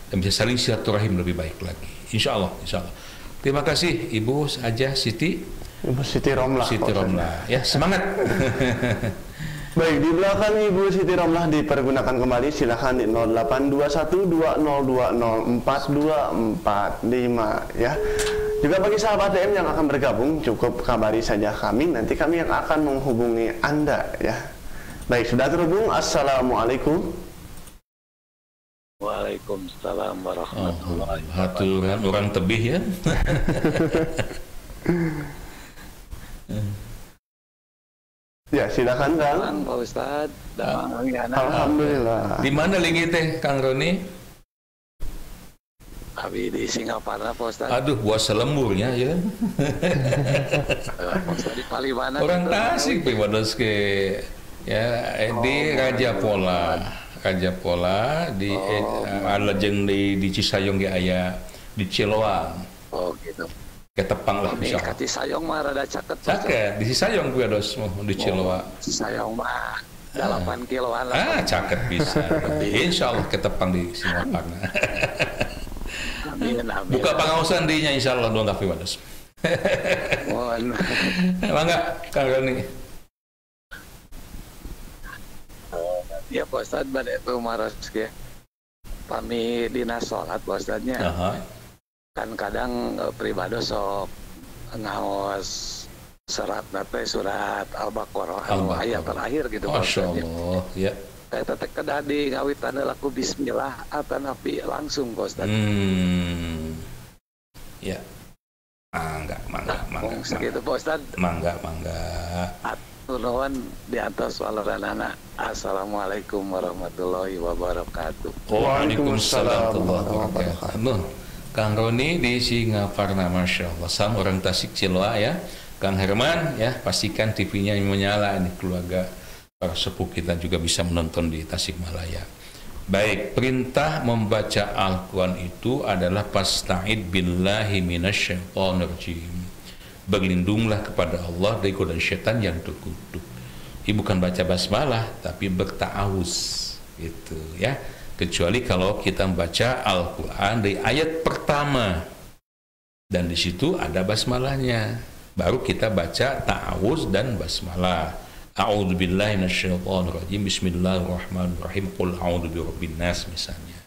S8: dan bisa saling silaturahim lebih baik lagi. Insya Allah, insya Allah. Terima kasih Ibu Hajah Siti.
S7: Ibu Siti Romlah.
S8: Siti Romlah. Ya, semangat.
S7: Baik, di belakang Ibu Siti Romlah dipergunakan kembali. Silahkan di 082120042445 ya. Juga bagi sahabat DM yang akan bergabung, cukup kabari saja kami. Nanti kami yang akan menghubungi Anda ya. Baik, sudah terhubung. Assalamualaikum.
S10: Waalaikumsalam warahmatullahi
S8: wabarakatuh. Orang tebih ya.
S7: Ya, silakan Kang.
S10: Pak Ustadz.
S7: Alhamdulillah.
S8: Di mana lingi teh Kang Roni?
S10: Abi di Singapura Pak Ustadz.
S8: Aduh, buah selemburnya ya.
S10: Pak Ustadz di Palimanan.
S8: Orang Tasik piwados ke ya di Raja Pola di alajeng di Cisayong ge aya di Ciloang.
S10: Oh gitu.
S8: Ketepang lah
S10: bisa. Di Cisayong mah rada caket.
S8: Caket di Cisayong piwados di Ciloang.
S10: Cisayong mah 8 kiloan lah.
S8: Caket bisa. Insyaallah ketepang di Singapura.
S10: Amin, amin.
S8: Buka pengawasan dinya insyaallah dua kafe wadas.
S10: Mohon.
S8: Mangga Kang Roni.
S10: Ya Pak Ustadz, pada itu maras ke pami dina sholat Pak Ustadznya. Kan kadang pribadi sok ngaos surat Al-Baqarah ayat terakhir gitu Pak Ustadznya.
S8: Masyaallah ya.
S10: Saya tetap kedadi ngawitan laku bismillah atau nabi langsung Pak Ustadz.
S8: Ya. Mangga.
S10: segitu Pak Ustad.
S8: Mangga.
S10: Nuhun di atas walaranana. Assalamualaikum warahmatullahi wabarakatuh.
S8: Waalaikumsalam warahmatullahi wabarakatuh. Kang Roni di Singaparna, Masya Allah. Sam orang Tasik Ciloa ya. Kang Herman ya, pastikan TV-nya menyala ini, keluarga para sepuh kita juga bisa menonton di Tasikmalaya. Baik, perintah membaca Al-Quran itu adalah fasta'id billahi minasyaitonir rajim. Berlindunglah kepada Allah dari godaan syaitan yang terkutuk. Ini bukan baca basmalah, tapi berta'awuz gitu ya. Kecuali kalau kita membaca Al-Quran dari ayat pertama dan di situ ada basmalahnya, baru kita baca ta'awuz dan basmalah. A'udzubillahi minasyaitonir rajim. Bismillahirrahmanirrahim. Qul a'udzu birabbin nas misalnya.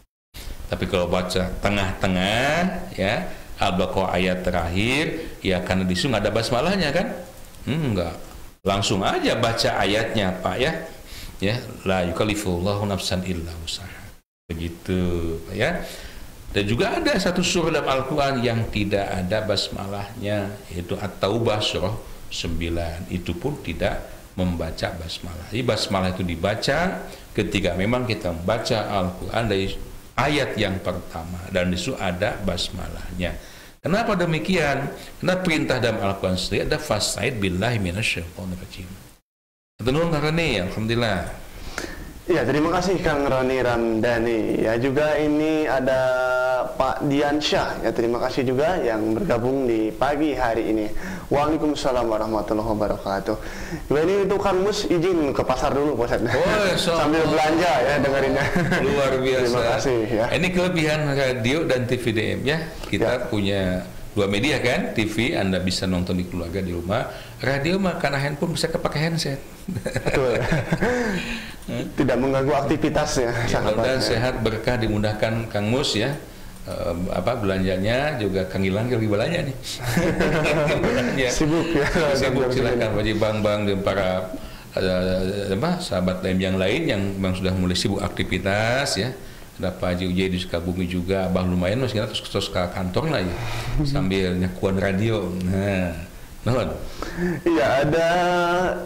S8: Tapi kalau baca tengah-tengah ya, Al-Baqarah ayat terakhir, ya karena di situ nggak ada basmalahnya kan? Enggak. Langsung aja baca ayatnya Pak ya. Ya, la yukallifullahu nafsan illa wus'aha. Begitu Pak ya. Dan juga ada satu surah dalam Al-Quran yang tidak ada basmalahnya, yaitu At-Taubah surah 9. Itu pun tidak membaca basmalah. Jadi basmalah itu dibaca ketika memang kita membaca Al-Quran dari ayat yang pertama dan di situ ada basmalahnya. Kenapa demikian? Karena perintah dalam Al-Quran sendiri ada fasta'id billahi minasyaitonir rajim. Tenun Kang Roni, alhamdulillah.
S7: Ya, terima kasih Kang Roni Ramdhani. Ya, juga ini ada Pak Diansyah. Ya, terima kasih juga yang bergabung di pagi hari ini. Waalaikumsalam warahmatullahi wabarakatuh. Ini untuk Kang Mus izin ke pasar dulu, Pak Ustadz. Sambil belanja ya dengerinnya.
S8: Luar biasa.
S7: Terima kasih ya.
S8: Ini kelebihan radio dan TV DM ya. Kita punya dua media kan, TV Anda bisa nonton di keluarga di rumah, radio mah karena handphone bisa kepakai handset.
S7: Betul. Tidak mengganggu aktivitasnya.
S8: Dan sehat, berkah, dimudahkan Kang Mus ya. Belanjanya juga Kang Gilang lagi belanja nih.
S7: Sibuk ya.
S8: Sibuk, silakan bagi bang-bang dan para sahabat lain yang memang sudah mulai sibuk aktivitas ya. Ada Pak Haji Ujai di Sukabumi juga, Abang lumayan mas kita terus ke kantor lah ya, sambil nyakuan radio.
S7: Iya, ada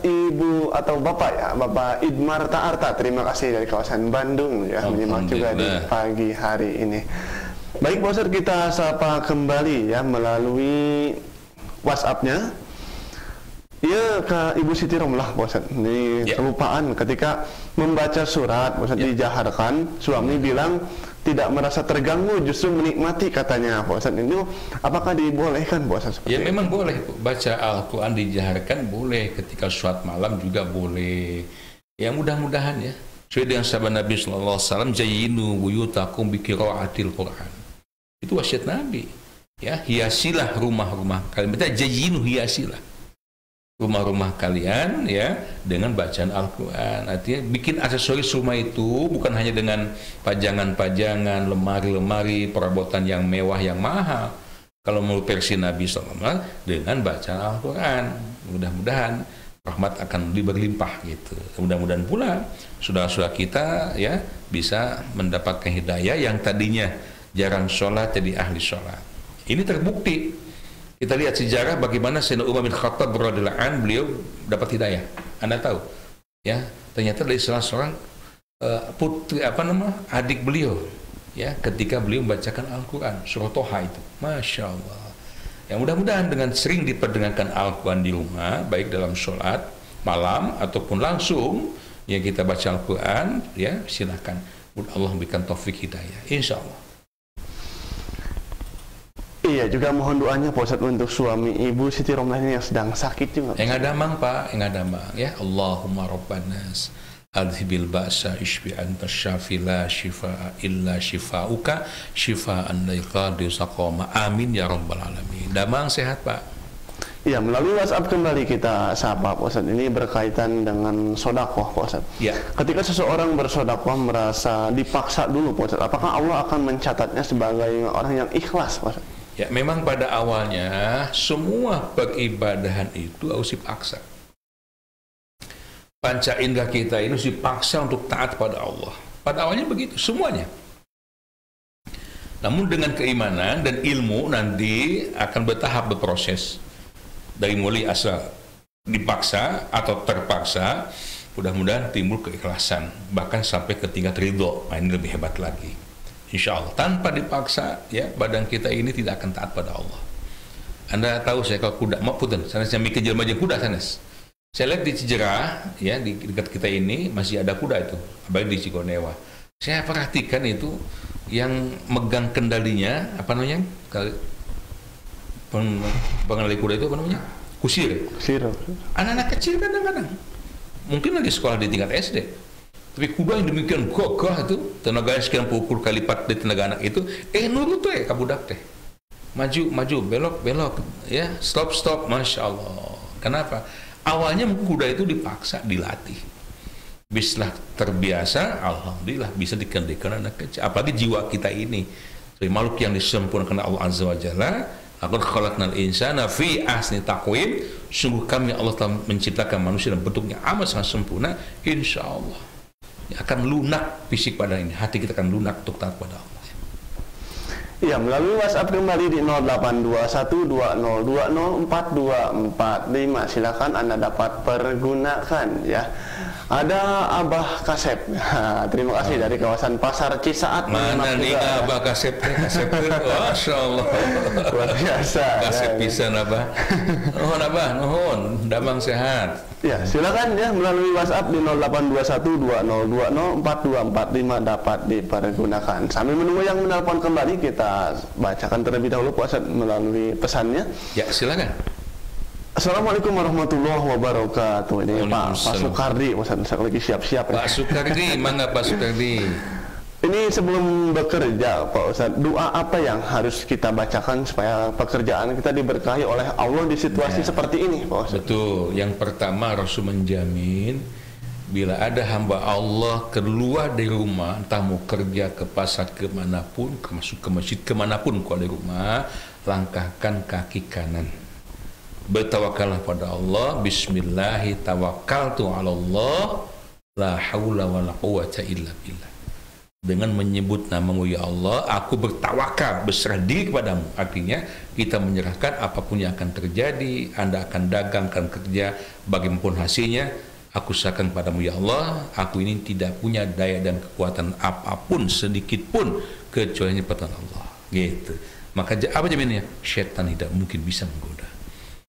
S7: Ibu atau Bapak ya, Bapak Idmar Ta'arta, terima kasih dari kawasan Bandung ya, menyimak juga di pagi hari ini. Baik Pak Ustadz, kita sapa kembali ya melalui WhatsApp-nya. Ya, ke Ibu Siti Romlah, Pak Ustadz. Ini kelupaan ketika membaca surat, Pak Ustadz, dijaharkan, suami bilang tidak merasa terganggu, justru menikmati katanya, Pak Ustadz. Itu apakah dibolehkan, Pak Ustadz?
S8: Ya, memang boleh. Baca Al-Quran dijaharkan boleh, ketika sholat malam juga boleh. Ya, mudah-mudahan ya. Sesuai dengan sabda Nabi SAW, Zayyinu buyutakum biqiraatil Quran. Itu wasiat Nabi. Ya, hiasilah rumah-rumah kalian. Berarti zayyinu, hiasilah rumah-rumah kalian ya dengan bacaan Al-Quran. Artinya bikin aksesoris rumah itu bukan hanya dengan pajangan-pajangan, lemari-lemari, perabotan yang mewah yang mahal. Kalau menurut versi Nabi SAW dengan bacaan Al-Quran, mudah-mudahan rahmat akan berlimpah gitu. Mudah-mudahan pula saudara-saudara kita ya bisa mendapatkan hidayah yang tadinya jarang sholat jadi ahli sholat. Ini terbukti. Kita lihat sejarah bagaimana Sayyidina Umar bin Khattab radhiyallahu anhu, beliau dapat hidayah. Anda tahu, ya ternyata dari salah seorang putri adik beliau, ya ketika beliau membacakan Al-Quran surah Toha itu, masya Allah. Ya mudah-mudahan dengan sering diperdengarkan Al-Quran di rumah, baik dalam sholat malam ataupun langsung, ya kita baca Al-Quran, ya silakan. Allah memberikan taufik hidayah, insya Allah.
S7: Iya, juga mohon doanya Pak Ustadz untuk suami Ibu Siti Romlah ini yang sedang sakit juga.
S8: Yang damang Pak, yang damang ya. Allahumma rabbanas adhibil ba'sa ishfi anta syafi la shifa'a illa shifa'uka shifa'an la yughadiru saqama. Amin ya rabbal alamin. Damang sehat Pak.
S7: Iya, melalui WhatsApp kembali kita sapa Pak Ustadz. Ini berkaitan dengan sodakoh Pak Ustadz.
S8: Ya.
S7: Ketika seseorang bersodakoh merasa dipaksa dulu Pak Ustadz, apakah Allah akan mencatatnya sebagai orang yang ikhlas Pak Ustadz?
S8: Ya, memang pada awalnya semua peribadahan itu harus dipaksa. Panca indera kita ini harus dipaksa untuk taat pada Allah. Pada awalnya begitu, semuanya. Namun dengan keimanan dan ilmu nanti akan bertahap berproses. dari mulai asal dipaksa atau terpaksa, mudah-mudahan timbul keikhlasan, bahkan sampai ke tingkat ridho. Nah, ini lebih hebat lagi. Insya Allah tanpa dipaksa, ya, badan kita ini tidak akan taat pada Allah. Anda tahu saya kalau kuda, maupun sana saya mikir jelma jeung kuda sana. Saya lihat di Cijerah, ya, di dekat kita ini masih ada kuda itu, apalagi di Cigonewa. Saya perhatikan itu yang megang kendalinya, apa namanya, pengendali kuda itu apa namanya? Kusir. Anak-anak kecil kadang-kadang mungkin lagi sekolah di tingkat SD, tapi kuda yang demikian gagah itu, tenaganya sekian puluh kali lipat dari tenaga anak itu, nurut tuh ya kabudak teh, maju, belok, ya, stop, masya Allah. Kenapa? Awalnya kuda itu dipaksa, dilatih, bislah terbiasa, alhamdulillah bisa dikendalikan anak kecil. Apalagi jiwa kita ini, makhluk yang disempurnakan Allah Azza wa Jalla. Laqad khalaqnal insana fi ahsani taqwim. Sungguh kami Allah telah menciptakan manusia dalam bentuknya amat sangat sempurna. Insya Allah akan lunak fisik badan ini, hati kita akan lunak untuk taat pada Allah.
S7: Ya, melalui WhatsApp kembali di 082120204245. Silakan Anda dapat pergunakan, ya. Ada Abah Kasep. Terima kasih dari kawasan Pasar Cisaat.
S8: Mana nih Abah Kasep? Masya Allah.
S7: Luar biasa.
S8: Kasep pisan Abah. Nuhun, damang sehat.
S7: Ya, silakan ya melalui WhatsApp di 082120204245 dapat dipergunakan. Sambil menunggu yang menelpon kembali, kita bacakan terlebih dahulu WhatsApp melalui pesannya.
S8: Ya, silakan.
S7: Assalamualaikum warahmatullahi wabarakatuh. Ini Pak Sukardi, Ustaz lagi siap-siap.
S8: Pak Sukardi, mangga Pak Sukardi.
S7: Ini sebelum bekerja, Pak Ustaz, doa apa yang harus kita bacakan supaya pekerjaan kita diberkahi oleh Allah di situasi seperti ini, Pak Ustaz?
S8: Betul. Yang pertama, Rasul menjamin bila ada hamba Allah keluar dari rumah, entah mau kerja ke pasar kemanapun, masuk ke masjid kemanapun, kalau dari rumah, langkahkan kaki kanan. Bertawakallah pada Allah. Bismillahi tawakkaltu ala Allah, la haula wa la quwata illa billah. Dengan menyebut namamu ya Allah, aku bertawakal, berserah diri kepadamu. Artinya kita menyerahkan apapun yang akan terjadi. Anda akan dagang, akan kerja, bagaimanapun hasilnya, aku serahkan kepadamu ya Allah. Aku ini tidak punya daya dan kekuatan apapun sedikit pun kecuali pertolongan Allah. Gitu. Maka apa jaminannya? Syaitan tidak mungkin bisa menggoda.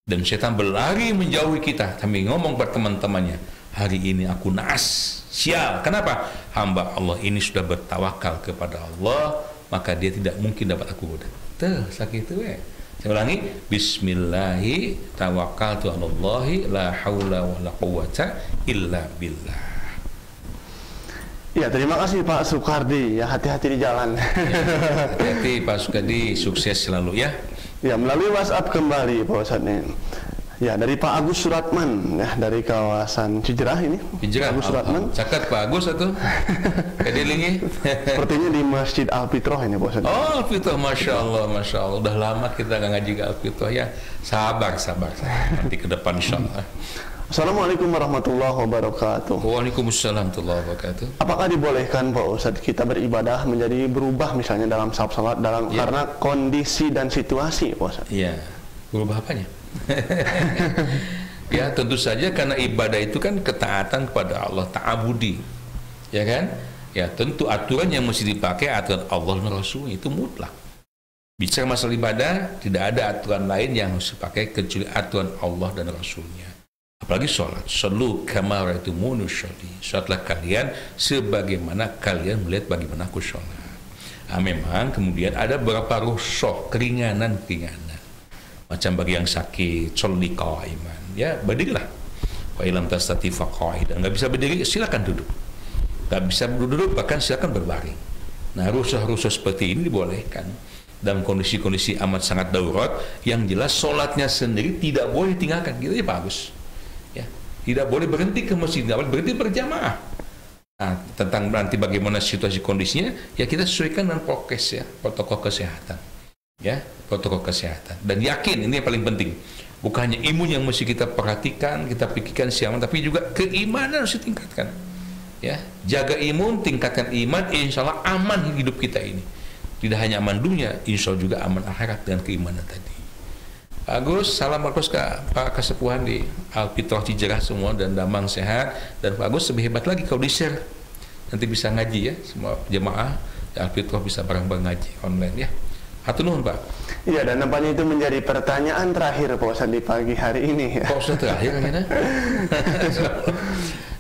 S8: Dan setan berlari menjauhi kita sambil ngomong pada teman-temannya, hari ini aku naas, sial. Kenapa? Hamba Allah ini sudah bertawakal kepada Allah, maka dia tidak mungkin dapat aku goda. Tuh, sakit itu ya. Saya ulangi, Bismillahi tawakkaltu 'alallahi la haula wa la quwata illa billah. Ya, terima kasih Pak Sukardi. Ya, hati-hati di jalan. Ya, hati-hati Pak Sukardi, sukses selalu ya.
S7: Ya, melalui WhatsApp kembali Pak Ustadz nih. Ya, dari Pak Agus Suratman, ya, dari kawasan Cijerah ini.
S8: Cijerah,
S7: Agus Suratman.
S8: Cakat Pak Agus atau? Kedelingi.
S7: Sepertinya di Masjid Al-Fitrah ini Pak Ustadz.
S8: Oh, Al-Fitrah, Masya Allah, Masya Allah. Udah lama kita nggak ngaji ke Al-Fitrah ya. Sabar. Nanti ke depan insya Allah.
S7: Assalamualaikum warahmatullahi wabarakatuh.
S8: Waalaikumsalam warahmatullahi wabarakatuh.
S7: Apakah dibolehkan Pak Ustadz kita beribadah menjadi berubah misalnya dalam salat dalam karena kondisi dan situasi Pak Ustadz?
S8: Iya. Berubah apanya? Ya, tentu saja karena ibadah itu kan ketaatan kepada Allah, ta'abudi. Ya kan? Ya, tentu aturan yang mesti dipakai aturan Allah dan Rasul itu mutlak. Bicara masalah ibadah, tidak ada aturan lain yang harus dipakai kecuali aturan Allah dan Rasulnya. Apalagi sholat, sallu kama ra'aitumuni usolli. Sholatlah kalian sebagaimana kalian melihat bagaimana aku sholat. Nah, memang kemudian ada beberapa rukhsah, keringanan. Macam bagi yang sakit, sholli qa'iman. Ya, berdirilah. Wa ilam tastati faqa'idan. Enggak bisa berdiri, silakan duduk. Enggak bisa duduk, bahkan silakan berbaring. Nah, rukhsah seperti ini dibolehkan dalam kondisi-kondisi amat sangat darurat, yang jelas sholatnya sendiri tidak boleh tinggalkan. Gitu ya Pak Agus. Ya, tidak boleh berhenti ke masjid, tidak boleh berhenti berjamaah. Nah, tentang nanti bagaimana situasi kondisinya, ya kita sesuaikan dengan prokes ya, protokol kesehatan. Ya, protokol kesehatan. Dan yakin, ini yang paling penting. Bukan hanya imun yang mesti kita perhatikan, kita pikirkan siapa, tapi juga keimanan harus ditingkatkan. Ya, jaga imun, tingkatkan iman, insya Allah aman hidup kita ini. Tidak hanya aman dunia, insya Allah juga aman akhirat dengan keimanan tadi. Pak Agus, salam Agus ke Pak Kesepuhan di Alfitrah Cijerah semua dan Damang sehat. Dan Pak Agus lebih hebat lagi kalau di-share. Nanti bisa ngaji ya, semua jemaah Alfitrah bisa bareng-bareng ngaji online ya. Hatur nuhun Pak.
S7: Iya, dan nampaknya itu menjadi pertanyaan terakhir Pak Ustadz di pagi hari ini ya.
S8: Pak Ustadz terakhir kan?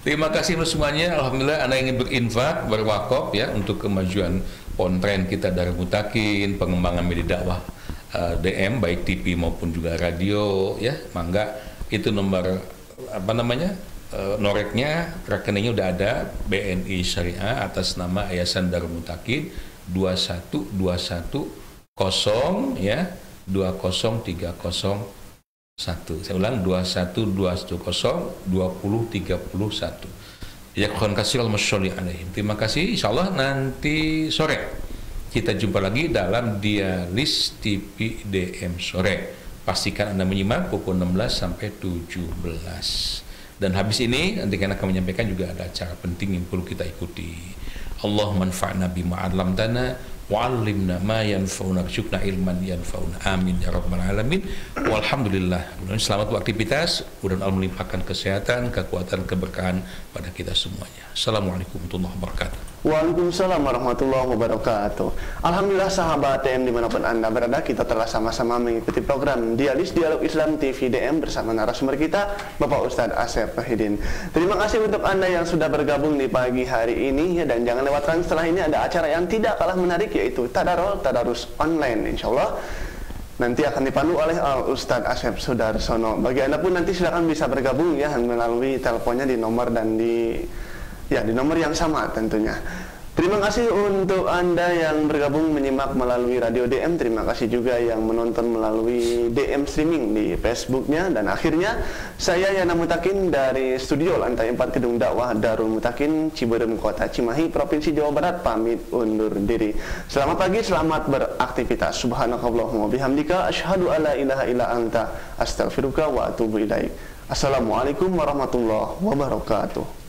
S8: Terima kasih untuk semuanya. Alhamdulillah Anda ingin berinfak, berwakaf ya untuk kemajuan pontren kita Darul Mutakin, pengembangan media dakwah DM baik TV maupun juga radio ya, mangga itu nomor apa namanya noreknya, rekeningnya udah ada, BNI Syariah atas nama Yayasan Darul Mutakin 21210 ya 20301. Saya ulang 21210 2031. Ya khon kasirul masyaallah alaihim. Terima kasih, insyaallah nanti sore kita jumpa lagi dalam Dialis TV DM sore. Pastikan Anda menyimak pukul 16 sampai 17. Dan habis ini nanti akan menyampaikan juga ada acara penting yang perlu kita ikuti. Allahumma anfa'na bima 'allamtana wa 'allimna ma yanfa'una warzuqna ilman yanfa'una. Amin ya rabbal alamin. Walhamdulillah. Selamat beraktivitas, mudah-mudahan Allah melimpahkan kesehatan, kekuatan, keberkahan pada kita semuanya. Assalamualaikum warahmatullahi wabarakatuh.
S7: Waalaikumsalam warahmatullahi wabarakatuh. Alhamdulillah sahabat DM dimanapun Anda berada, kita telah sama-sama mengikuti program Dialis Dialog Islam TV DM bersama narasumber kita Bapak Ustadz Asep Rohidin. Terima kasih untuk Anda yang sudah bergabung di pagi hari ini ya, dan jangan lewatkan setelah ini ada acara yang tidak kalah menarik yaitu Tadarus online, insyaallah nanti akan dipandu oleh Ustadz Asep Sudarsono. Bagi Anda pun nanti silakan bisa bergabung ya melalui teleponnya di nomor dan di nomor yang sama tentunya. Terima kasih untuk Anda yang bergabung menyimak melalui Radio DM. Terima kasih juga yang menonton melalui DM streaming di Facebooknya. Dan akhirnya saya Yana Mutakin dari studio lantai 4 Gedung Dakwah Darul Mutakin Ciberem Kota Cimahi Provinsi Jawa Barat pamit undur diri. Selamat pagi, selamat beraktivitas. Subhanakallahumma bihamdika asyhadu alla ilaha illa anta astaghfiruka wa atubu ilaik. Assalamualaikum warahmatullahi wabarakatuh.